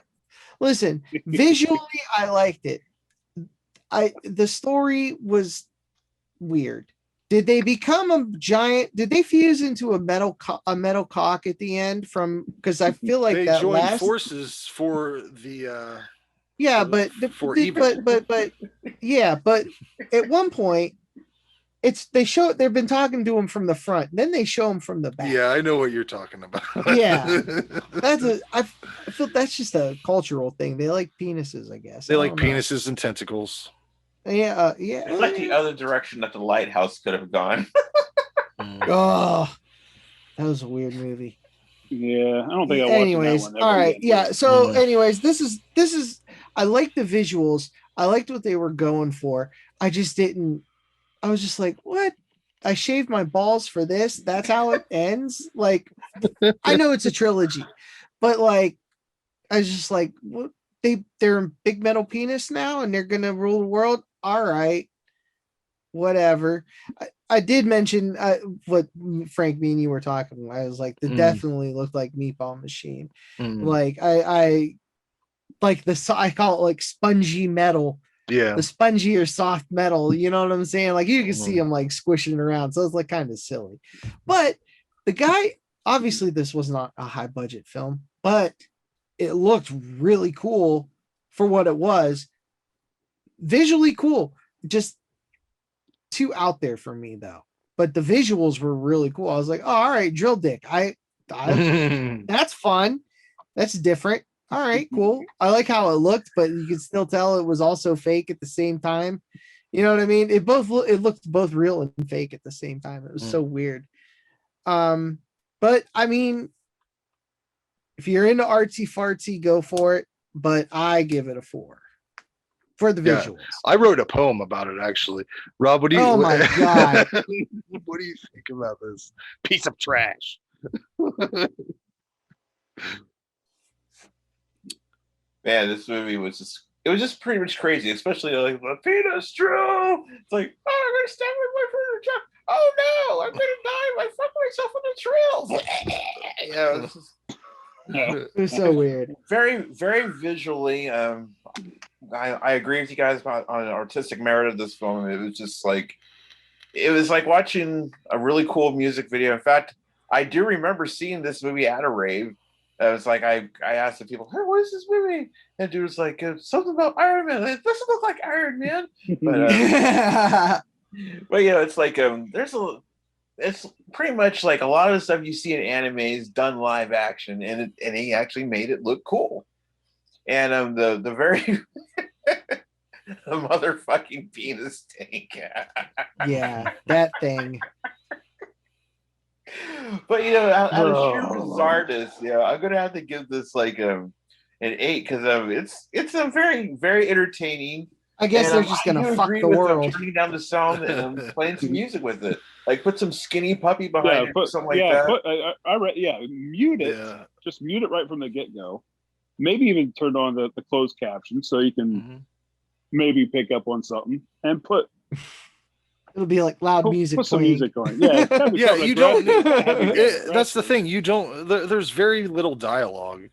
Listen, visually, I liked it. The story was weird. Did they become a giant? Did they fuse into a metal cock at the end? Because I feel like They that joined last. forces for the. Yeah, for- but for evil. but yeah, but at one point, they've been talking to him from the front, then they show him from the back. Yeah, I know what you're talking about. Yeah. I feel that's just a cultural thing. They like penises, I guess. They I like don't know. penises and tentacles. Yeah, yeah. It's like the other direction that the lighthouse could have gone. Oh, that was a weird movie. Yeah, I don't think I watched Anyways, that one. all right, yeah. So, Mhm. anyways, this is. I like the visuals. I liked what they were going for. I just didn't. I was just like, what? I shaved my balls for this. That's how it ends. Like, I know it's a trilogy, but like, I was just like, what? They're a big metal penis now, and they're gonna rule the world. All right, whatever. I did mention what Frank, me and you were talking about. I was like, they definitely looked like Meatball Machine. Mm. Like I like I call it like spongy metal, Yeah. the spongy or soft metal. You know what I'm saying? Like you can see him like squishing around, so it's like kind of silly. But the guy, obviously, this was not a high budget film, but it looked really cool for what it was. Visually cool, just too out there for me though. But the visuals were really cool. I was like, oh, all right, drill dick. I that's fun. That's different. All right, cool. I like how it looked, but you could still tell it was also fake at the same time. You know what I mean? It looked both real and fake at the same time. It was so weird. But I mean, if you're into artsy fartsy, go for it. But I give it a 4 for the Yeah. visuals. I wrote a poem about it actually. Rob, what do you? Oh my God. What do you think about this piece of trash? Man, this movie was just pretty much crazy, especially like the penis Drew. It's like, oh, I'm gonna stab my boyfriend in the job. Oh no, I'm gonna die if I fuck myself in the trails. Yeah, it's just It was so weird. very, very visually. I agree with you guys on the artistic merit of this film. It was like watching a really cool music video. In fact, I do remember seeing this movie at a rave. It was like I asked the people, "Hey, what is this movie?" And dude was like, "Something about Iron Man." It doesn't look like Iron Man, but you know, it's like it's pretty much like a lot of the stuff you see in anime is done live action, and he actually made it look cool. And the very the motherfucking penis tank. Yeah, that thing. But you know, out of sheer bizarreness, you know, I'm gonna have to give this like an 8 because it's a very, very entertaining. I guess And, they're just I gonna do fuck agree the with world. turning down the sound and playing some music with it. Like put some skinny puppy behind it, or something like that. I read. Yeah, mute it. Yeah. Just mute it right from the get go. Maybe even turn on the closed caption so you can maybe pick up on something and put. It'll be like loud music. Put some playing. music on. Yeah, Yeah, you don't. That's That's the thing. You don't. There's very little dialogue.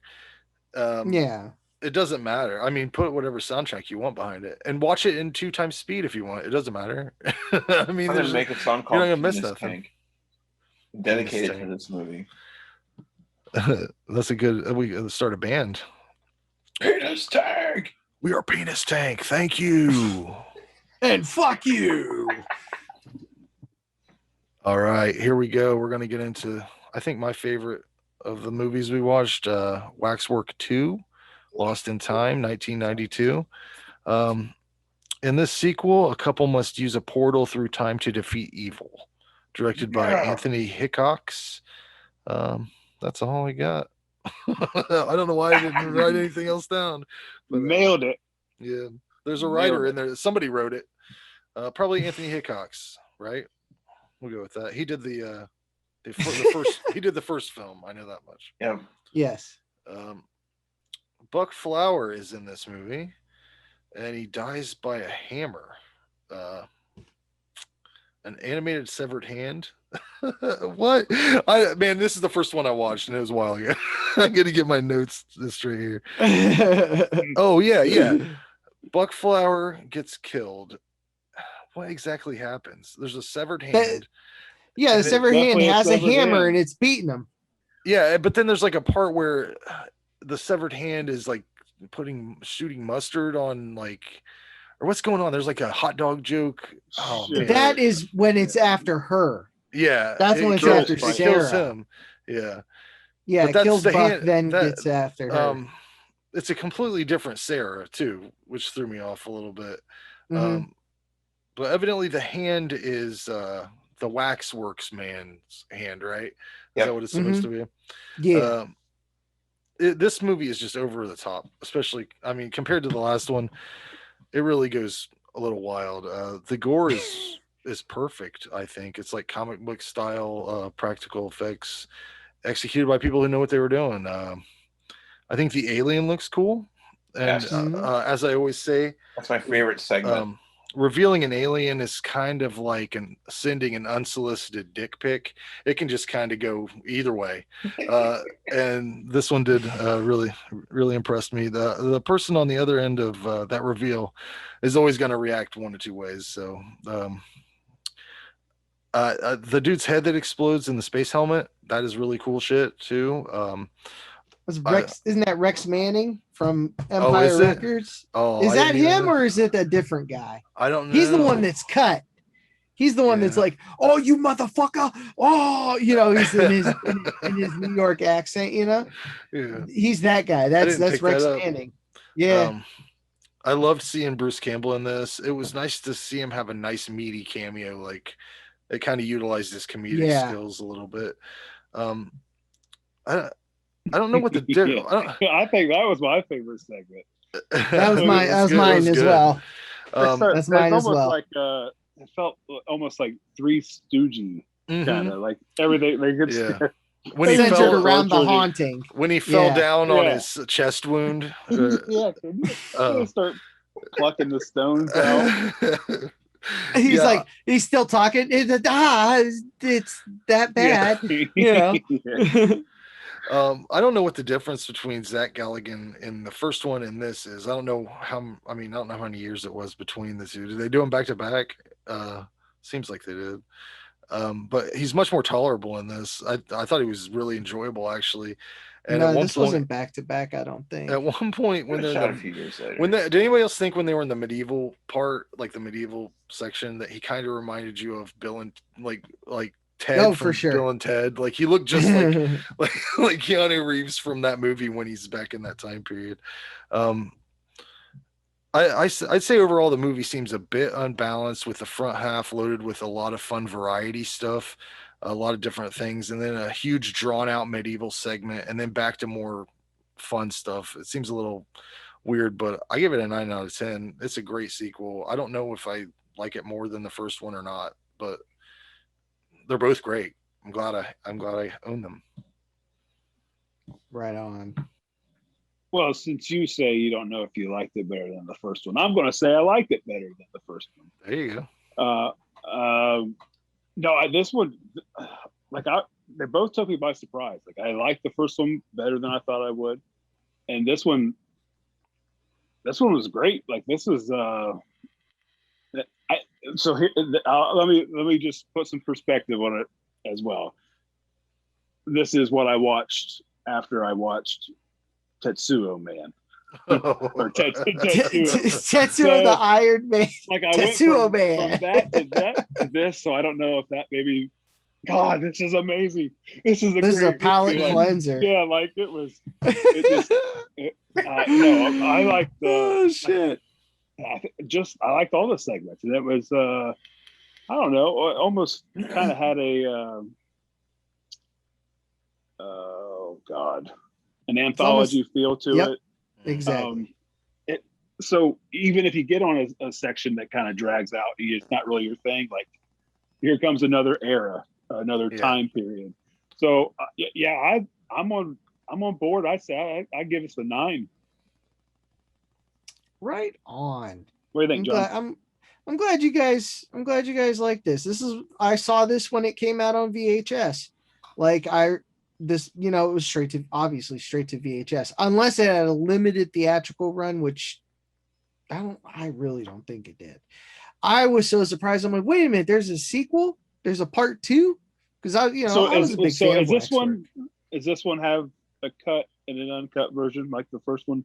Yeah. It doesn't matter. I mean, put whatever soundtrack you want behind it, and watch it in 2 times speed if you want. It doesn't matter. I mean, I'm gonna make a song you're called not gonna miss Penis nothing. Tank, dedicated Penis to this movie. That's a good. We start a band. Penis Tank. We are Penis Tank. Thank you. And fuck you. All right, here we go. We're gonna get into, I think, my favorite of the movies we watched, Waxwork 2, Lost in Time, 1992. In this sequel, a couple must use a portal through time to defeat evil. Directed by Anthony Hickox. That's all I got. I don't know why I didn't write anything else down. But, nailed it. Yeah, there's a writer in there. Somebody wrote it. Probably Anthony Hickox, right? We'll go with that. He did the first. He did the first film. I know that much. Yeah. Yes. Buck Flower is in this movie, and he dies by a hammer. An animated severed hand. What? Man, this is the first one I watched, and it was a while ago. I'm gonna get my notes straight here. Oh yeah. Buck Flower gets killed. What exactly happens? There's a severed hand. The severed hand has a hammer hand. and it's beating him. Yeah, but then there's like a part where the severed hand is like shooting mustard on like, or what's going on? There's like a hot dog joke. Oh, man. That is when it's after her. Yeah, That's when it's after Sarah. It kills him. Yeah. Yeah, But it kills that's the Buck, hand- then that- gets after her. It's a completely different Sarah too, which threw me off a little bit. Mhm. But evidently the hand is the Waxworks man's hand, right? Is Yep. that what it's supposed to be? Yeah. This movie is just over the top, especially, I mean, compared to the last one, it really goes a little wild. The gore is perfect, I think. It's like comic book style practical effects executed by people who know what they were doing. I think the alien looks cool. And Yes. as I always say, That's my favorite segment. Revealing an alien is kind of like sending an unsolicited dick pic. It can just kind of go either way. And this one did really, really impressed me. The person on the other end of that reveal is always going to react 1 of 2 ways. So the dude's head that explodes in the space helmet, that is really cool shit too. Was Rex, isn't that Rex Manning from is Empire it? Records? Oh, Is I that didn't even him know. or is it a different guy? I don't know. He's the one that's cut. He's the one that's Yeah. like, "Oh, you motherfucker!" Oh, he's in his New York accent. Yeah. He's that guy. I That's didn't pick Rex that up. Manning. Yeah, I loved seeing Bruce Campbell in this. It was nice to see him have a nice meaty cameo. Like it kind of utilized his comedic Yeah. skills a little bit. Um, I I don't know what the Yeah. I think that was my favorite segment. that was mine. That was mine as well. That's mine It's as almost well. like it felt almost like Three Stooges kind mhm. of like everything they could Yeah. say. When he Centered fell around the tortured. haunting. when he fell Yeah. down on Yeah. his chest wound. Yeah, Uh, they start plucking the stones out. He's yeah, like, he's still talking. It's that bad. Yeah. I don't know what the difference between Zach Galligan in the first one and this is. I don't know how. I mean, I don't know how many years it was between the two. Did they do them back to back? Seems like they did. But he's much more tolerable in this. I thought he was really enjoyable actually. And No, at one this point, wasn't back to back. I don't think. at one point when When they're shot a in few years later. did anybody else think when they were in the medieval part, like the medieval section, that he kind of reminded you of Bill and like Ted Oh, from for sure. Bill and Ted? Like he looked just like Keanu Reeves from that movie when he's back in that time period. Um, I'd say overall the movie seems a bit unbalanced with the front half loaded with a lot of fun variety stuff, a lot of different things, and then a huge drawn out medieval segment, and then back to more fun stuff. It seems a little weird, but I give it a 9 out of 10. It's a great sequel. I don't know if I like it more than the first one or not, but they're both great. I'm glad I own them. Right on. Well, since you say you don't know if you liked it better than the first one, I'm going to say I liked it better than the first one. There you go. No, this one, they both took me by surprise. Like I liked the first one better than I thought I would, and this one was great. Like this was, so here, let me just put some perspective on it as well. This is what I watched after I watched Tetsuo Man. Or Tetsuo. Tetsuo the Iron Man. Like I Tetsuo went Man. from that to this, so I don't know if that maybe. God, this is amazing. This is a palate like, cleanser. Yeah, like it was. No, I like the. Oh shit! I liked all the segments, and it was. I don't know. Almost kind of had a. Oh God, an anthology feel to yep. it. Exactly. So even if you get on a section that kind of drags out, it's not really your thing. Like here comes another era, another time period. So I'm on board. I say I give us a 9. Right on. What do you think, John? I'm glad you guys like this. I saw this when it came out on VHS. Like it was obviously straight to VHS, unless it had a limited theatrical run, which I really don't think it did. I was so surprised. I'm like, wait a minute, there's a sequel? There's a part 2? Because I was a big fan of Waxwork. Does this one have a cut and an uncut version like the first one?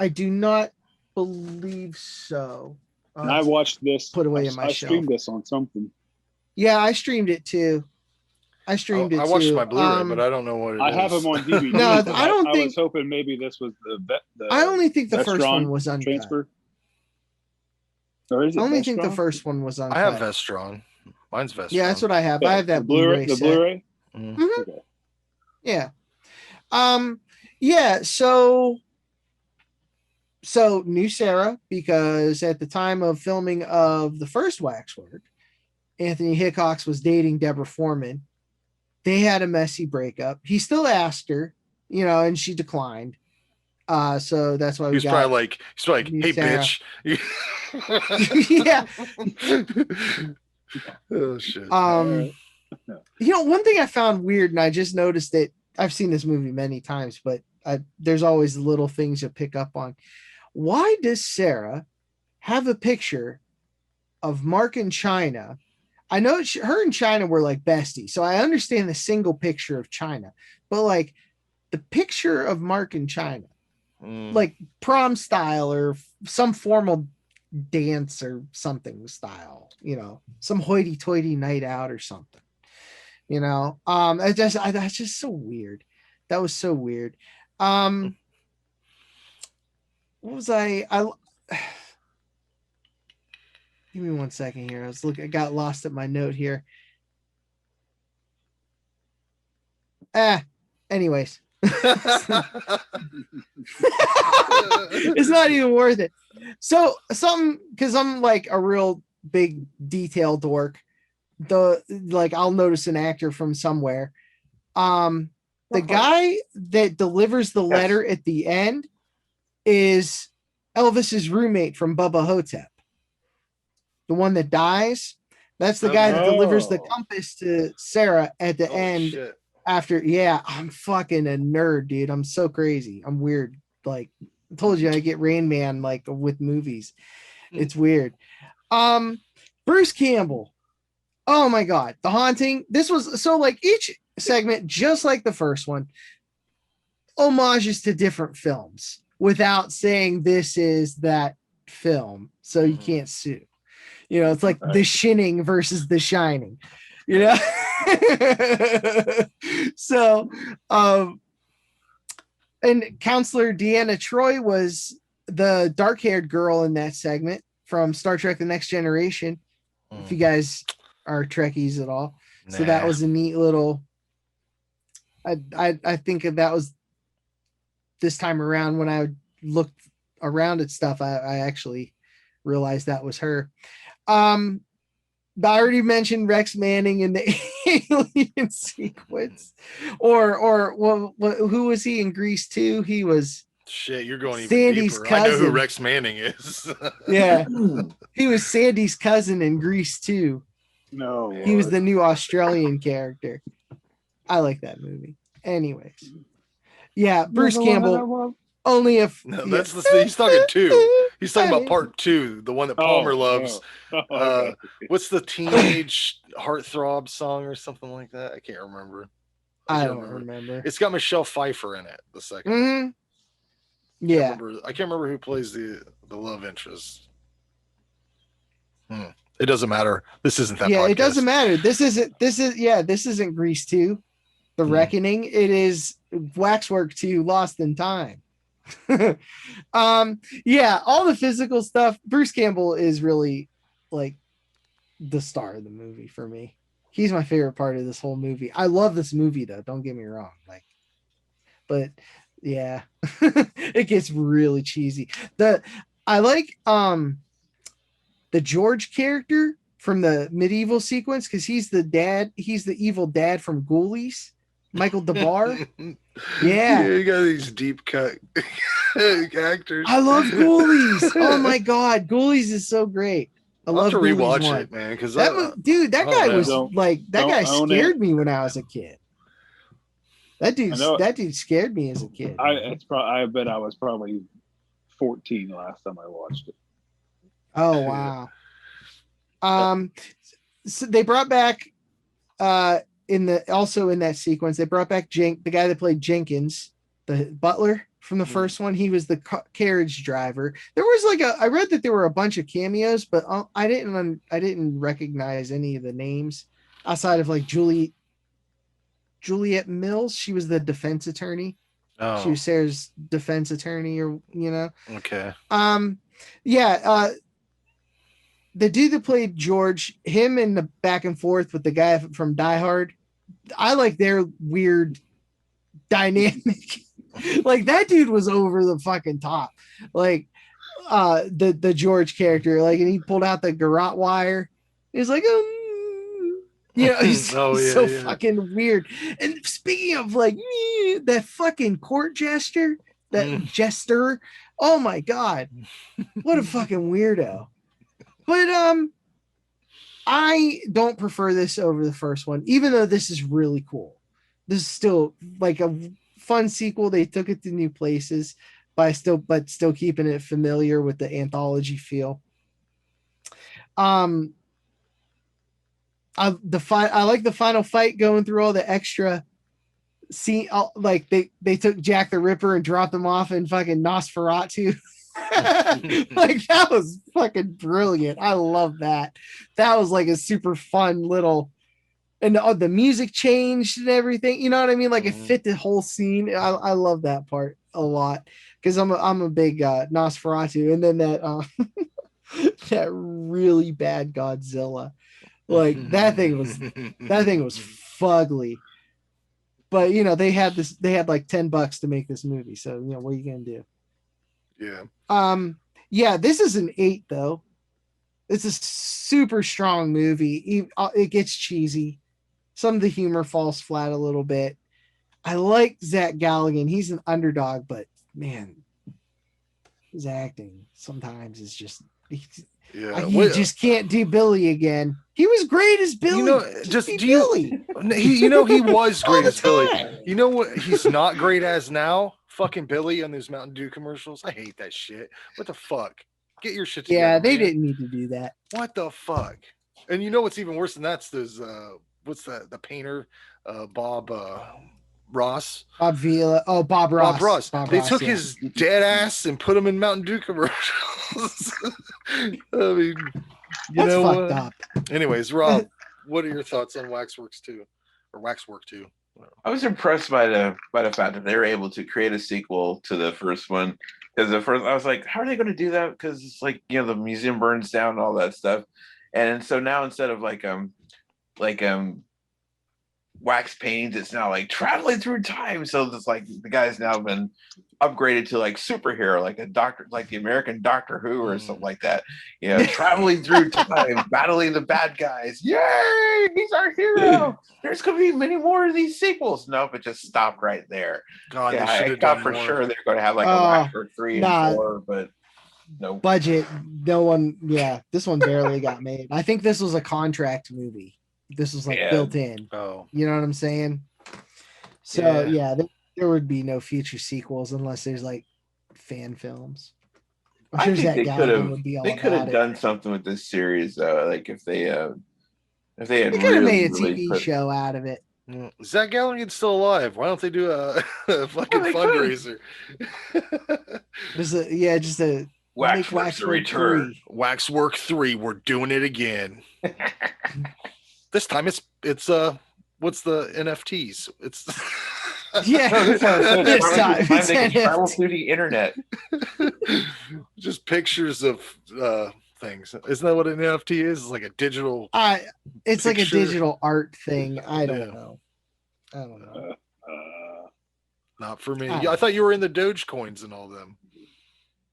I do not believe so. And I watched this. Put away in my I shelf. streamed this on something. Yeah, I streamed it too. I watched my Blu-ray, but I don't know what it is. I have them on DVD. No, I don't think. I was hoping maybe this was the I only think the first Vestron one was uncut. transfer. Or is it I only Vestron? think the first one was uncut. I have Vestron. Mine's Vestron. Yeah, that's what I have. I have that the Blu-ray. The set. Blu-ray. Mm-hmm. Okay. Yeah. Yeah. So knew Sarah because at the time of filming of the first Waxwork, Anthony Hickox was dating Deborah Foreman. They had a messy breakup. He still asked her, and she declined. So that's why he's probably like, hey, Sarah. bitch. Yeah. Oh shit. One thing I found weird, and I just noticed it. I've seen this movie many times, but there's always little things you pick up on. Why does Sarah have a picture of Mark and China? I know her and China were like besties, so I understand the single picture of China, but like the picture of Mark and China, like prom style or some formal dance or something style, some hoity-toity night out or something, that's just so weird. That was so weird. What was I give me 1 second here. I got lost at my note here. Anyways. It's not even worth it. So because I'm like a real big detail dork, I'll notice an actor from somewhere. The guy that delivers the letter at the end is Elvis's roommate from Bubba Hotep. The one that dies, that's the guy that delivers the compass to Sarah at the end. Shit. After, I'm fucking a nerd, dude. I'm so crazy. I'm weird. Like I told you, I get Rain Man like with movies. It's weird. Bruce Campbell. Oh my God. The Haunting. This was so like each segment, just like the first one, homages to different films without saying this is that film. So you can't sue. It's like The Shining versus The Shining. So and Counselor Deanna Troi was the dark-haired girl in that segment from Star Trek The Next Generation, if you guys are Trekkies at all. So that was a neat little I think that was this time around when I looked around at stuff, I actually realized that was her. I already mentioned Rex Manning in the alien sequence, or who was he in Grease 2? He was shit. You're going even Sandy's deeper. cousin. I know who Rex Manning is. Yeah, he was Sandy's cousin in Grease 2. No, he was the new Australian character. I like that movie. Anyways, yeah, Bruce Campbell. Only if that's he's talking 2. He's talking about part 2, the one that Palmer loves. What's the teenage heartthrob song or something like that? I can't remember. I don't remember. It's got Michelle Pfeiffer in it. The second. Mm-hmm. Yeah, I can't remember who plays the love interest. It doesn't matter. This isn't that. Yeah, podcast. It doesn't matter. This isn't Grease 2, The Reckoning. It is Waxwork 2, Lost in Time. All the physical stuff. Bruce Campbell is really like the star of the movie for me. He's my favorite part of this whole movie. I love this movie though, don't get me wrong, but yeah, it gets really cheesy. I like the George character from the medieval sequence because he's the evil dad from Ghoulies. Michael DeBar. Yeah, you got these deep cut actors. I love Ghoulies. Oh my God, Ghoulies is so great. I love to Ghoulies rewatch 1. it, man. Because that guy was that guy scared me when I was a kid. That dude scared me as a kid. I bet I was probably 14 last time I watched it. Oh wow. So they brought back in that sequence, they brought back the guy that played Jenkins, the butler from the first one. He was the carriage driver. There was I read that there were a bunch of cameos, but I didn't recognize any of the names outside of like Juliet Mills. She was the defense attorney. Oh. She was Sarah's defense attorney, Okay. The dude that played George, him in the back and forth with the guy from Die Hard, I like their weird dynamic. Like that dude was over the fucking top. Like the George character, and he pulled out the garrote wire. He's like, he's fucking weird. And speaking of that fucking court jester, jester, oh my God, what a fucking weirdo. But I don't prefer this over the first one, even though this is really cool. This is still like a fun sequel. They took it to new places, but still keeping it familiar with the anthology feel. I like the final fight, going through all the extra scene. Like they took Jack the Ripper and dropped him off in fucking Nosferatu. Like that was fucking brilliant. I love that. That was like a super fun little, and the music changed and everything. You know what I mean? Like it fit the whole scene. I love that part a lot because I'm a big Nosferatu, and then that that really bad Godzilla. Like that thing was fugly. But you know, they had like $10 to make this movie. So you know, what are you gonna do? Yeah. Yeah, this is an 8 though. It's a super strong movie. It gets cheesy. Some of the humor falls flat a little bit. I like Zach Galligan. He's an underdog, but man, his acting sometimes is just you just can't do Billy again. He was great as Billy. You know, Billy. He was great as Billy. You know what? He's not great as now. Fucking Billy on those Mountain Dew commercials. I hate that shit. What the fuck? Get your shit together. Yeah, they man. didn't need to do that. What the fuck? And you know what's even worse than that's those what's that? The painter, Bob Ross. Bob Vila. Oh, Bob Ross. Bob Ross. They took yeah. his dead ass and put him in Mountain Dew commercials. I mean, That's fucked up. Anyways, Rob, what are your thoughts on Waxworks 2 or Waxwork 2? I was impressed by the fact that they were able to create a sequel to the first one. Because the first, I was like, how are they going to do that? Because it's like, you know, the museum burns down and all that stuff. And so now instead of like wax paintings, it's now like traveling through time. So it's like the guy's now been upgraded to like superhero, like a doctor, like the American Doctor Who or something like that. You know, traveling through time, battling the bad guys. Yay! He's our hero. There's gonna be many more of these sequels. Nope, it just stopped right there. God, yeah, I thought for sure they're going to have like a Waxwork 3 and 4, but no budget. No one. Yeah, this one barely got made. I think this was a contract movie. This was like built in. Oh, you know what I'm saying? So yeah, there would be no future sequels unless there's like fan films. I think they could have done something with this series though. Like if they had could have made a TV show out of it. Zach Galligan's still alive. Why don't they do a fucking fundraiser? Just a Waxwork's return. Waxwork 3. We're doing it again. This time it's what's the NFTs? It's this time they can travel through the internet. Just pictures of things. Isn't that what an NFT is? It's like a digital. It's like a digital art thing. I don't know. Not for me. I thought you were in the Dogecoins and all them.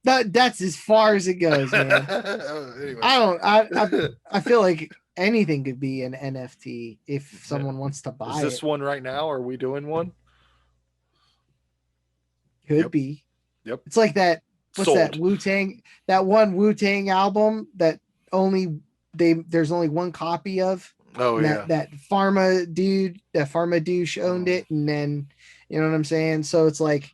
That's as far as it goes, man. Anyway. I feel like anything could be an NFT if someone wants to buy it. Is this one right now? Are we doing one? Could be. Yep. It's like that. What's Sold. that Wu-Tang? That one Wu-Tang album that there's only one copy of. Oh yeah. That pharma dude owned it, and then you know what I'm saying. So it's like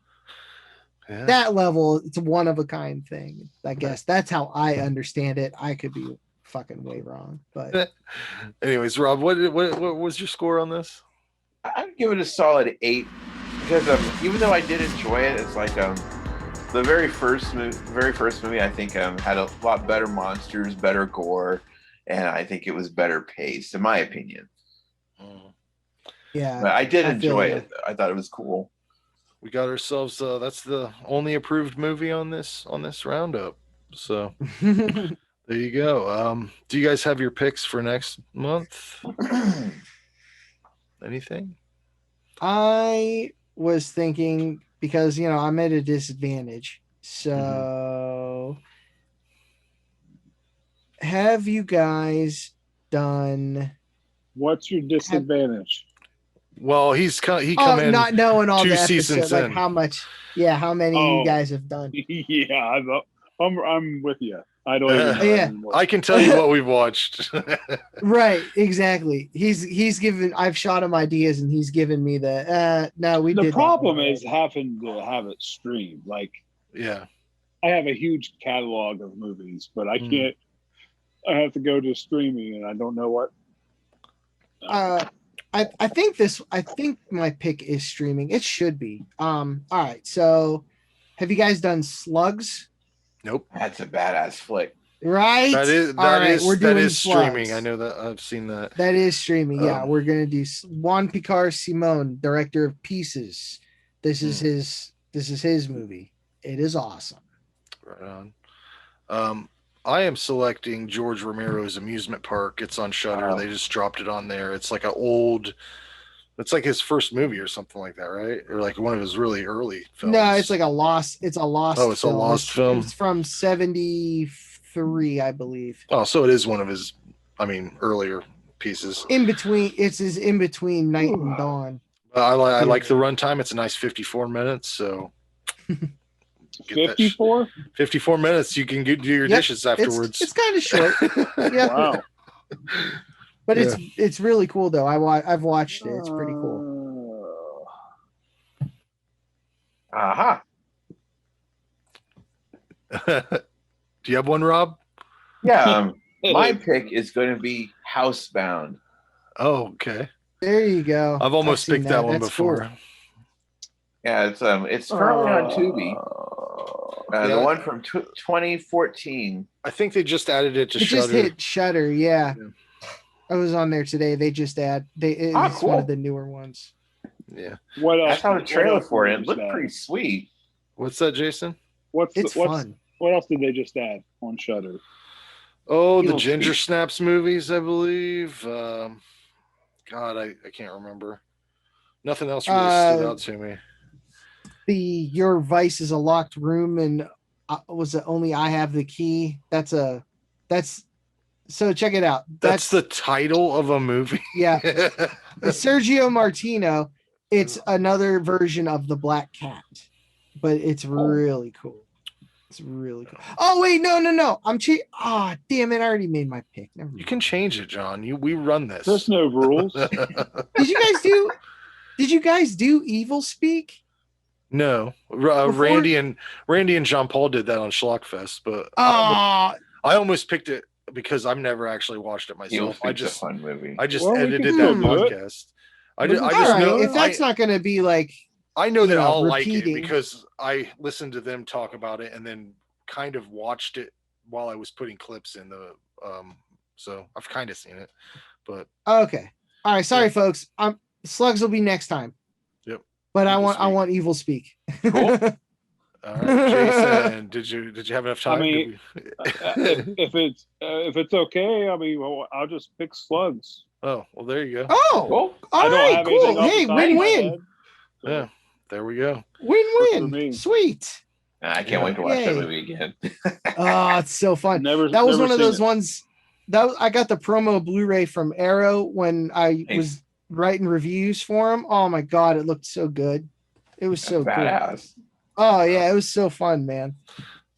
that level. It's a one of a kind thing. I guess that's how I understand it. I could be fucking way wrong, but anyways, Rob, what was your score on this? I'd give it a solid 8 because even though I did enjoy it, it's like the very first movie I think had a lot better monsters, better gore, and I think it was better paced in my opinion. Yeah, but I did enjoy it. I thought it was cool. We got ourselves that's the only approved movie on this roundup, so there you go. Do you guys have your picks for next month? Anything? I was thinking because I'm at a disadvantage. So have you guys done? What's your disadvantage? Well, he come in not knowing all 2 the seasons episodes, like in. how much, how many you guys have done. Yeah, I'm with you. I don't even know anymore. I can tell you what we've watched. Right, exactly. He's given. I've shot him ideas, and he's given me the. No, we. The problem is having to have it streamed. Like, yeah, I have a huge catalog of movies, but I can't. I have to go to streaming, and I don't know what. I think my pick is streaming. It should be. All right. So, have you guys done Slugs? Nope. That's a badass flick. Right? That is All right, we're doing streaming. Slugs. I know that. I've seen that. That is streaming. Yeah, Um, we're gonna do Juan Picar Simon, director of Pieces. This is his movie. It is awesome. Right on. I am selecting George Romero's Amusement Park. It's on Shudder. Oh. They just dropped it on there. It's like it's like his first movie or something like that, right? Or like one of his really early films. No, it's like a lost. It's a lost. Oh, it's a lost film. It's from 73, I believe. Oh, so it is one of his, earlier pieces. In between, it's his in between Night and Dawn. I like the runtime. It's a nice 54 minutes. So 54? 54 minutes. You can do your dishes afterwards. It's kind of short. Yeah. Wow. But it's really cool though. I've watched it. It's pretty cool. Aha. Do you have one, Rob? Yeah. My pick is going to be Housebound. Oh, okay. There you go. I've almost picked that one That's before. cool. Yeah, it's currently on Tubi. The one from 2014. I think they just added it to It Shudder. just hit Shudder. Yeah. I was on there today. They just it's cool. one of the newer ones. Yeah. What else? I saw a trailer for it. It did looked they just pretty add? sweet. What's that, Jason? It's fun. What else did they just add on Shudder? Oh, the Evil Ginger Speak. Snaps movies, I believe. God, I can't remember. Nothing else really stood out to me. Your vice is a locked room, and was it only I have the key? So check it out. That's the title of a movie. Yeah. It's Sergio Martino. It's another version of the Black Cat, but it's really cool. It's really cool. Oh wait, no. I'm cheating. Oh damn it! I already made my pick. Never mind. You can change it, John. We run this. There's no rules. Did you guys do Evil Speak? No, Randy and Jean Paul did that on Schlockfest, but Oh, I almost picked it because I've never actually watched it Evil myself. Speak's a fun movie. I just Well, we edited can that do it. podcast. I All just all know right. If that's not going to be like, I know that you know, I'll like repeating. it because I listened to them talk about it and then kind of watched it while I was putting clips in the so I've kind of seen it, but okay, all right. Sorry, folks. Slugs will be next time. Yep. But I Evil want Speak. Evil Speak. Cool. all right, Jason, did you have enough time? mean, if it's okay, I'll just pick Slugs. Oh, well, there you go. Oh, Cool. I all don't right, have anything cool. off the Hey, top of my win-win, head, so- Yeah, there we go. for me. win-win. Sweet. I can't wait to watch that Yay. movie again. Oh, it's so fun. Never. That was never one of seen those it. ones I got the promo Blu-ray from Arrow when I Nice. was writing reviews for them. Oh my god, it looked so good. It was so good. Badass. Oh yeah, it was so fun, man.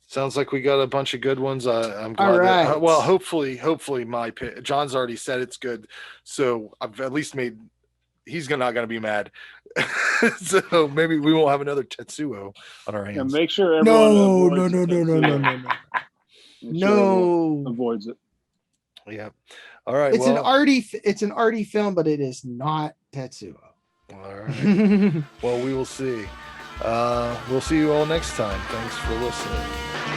Sounds like we got a bunch of good ones. I'm glad. All right. Well, hopefully my pick. John's already said it's good, so I've at least made. He's not going to be mad. So maybe we won't have another Tetsuo on our And hands. make sure everyone No, avoids no, it. no, no, no, no, no. Make sure everyone No. avoids it. Yeah. All right. It's an arty film, but it is not Tetsuo. All right. Well, we will see. We'll see you all next time. Thanks for listening.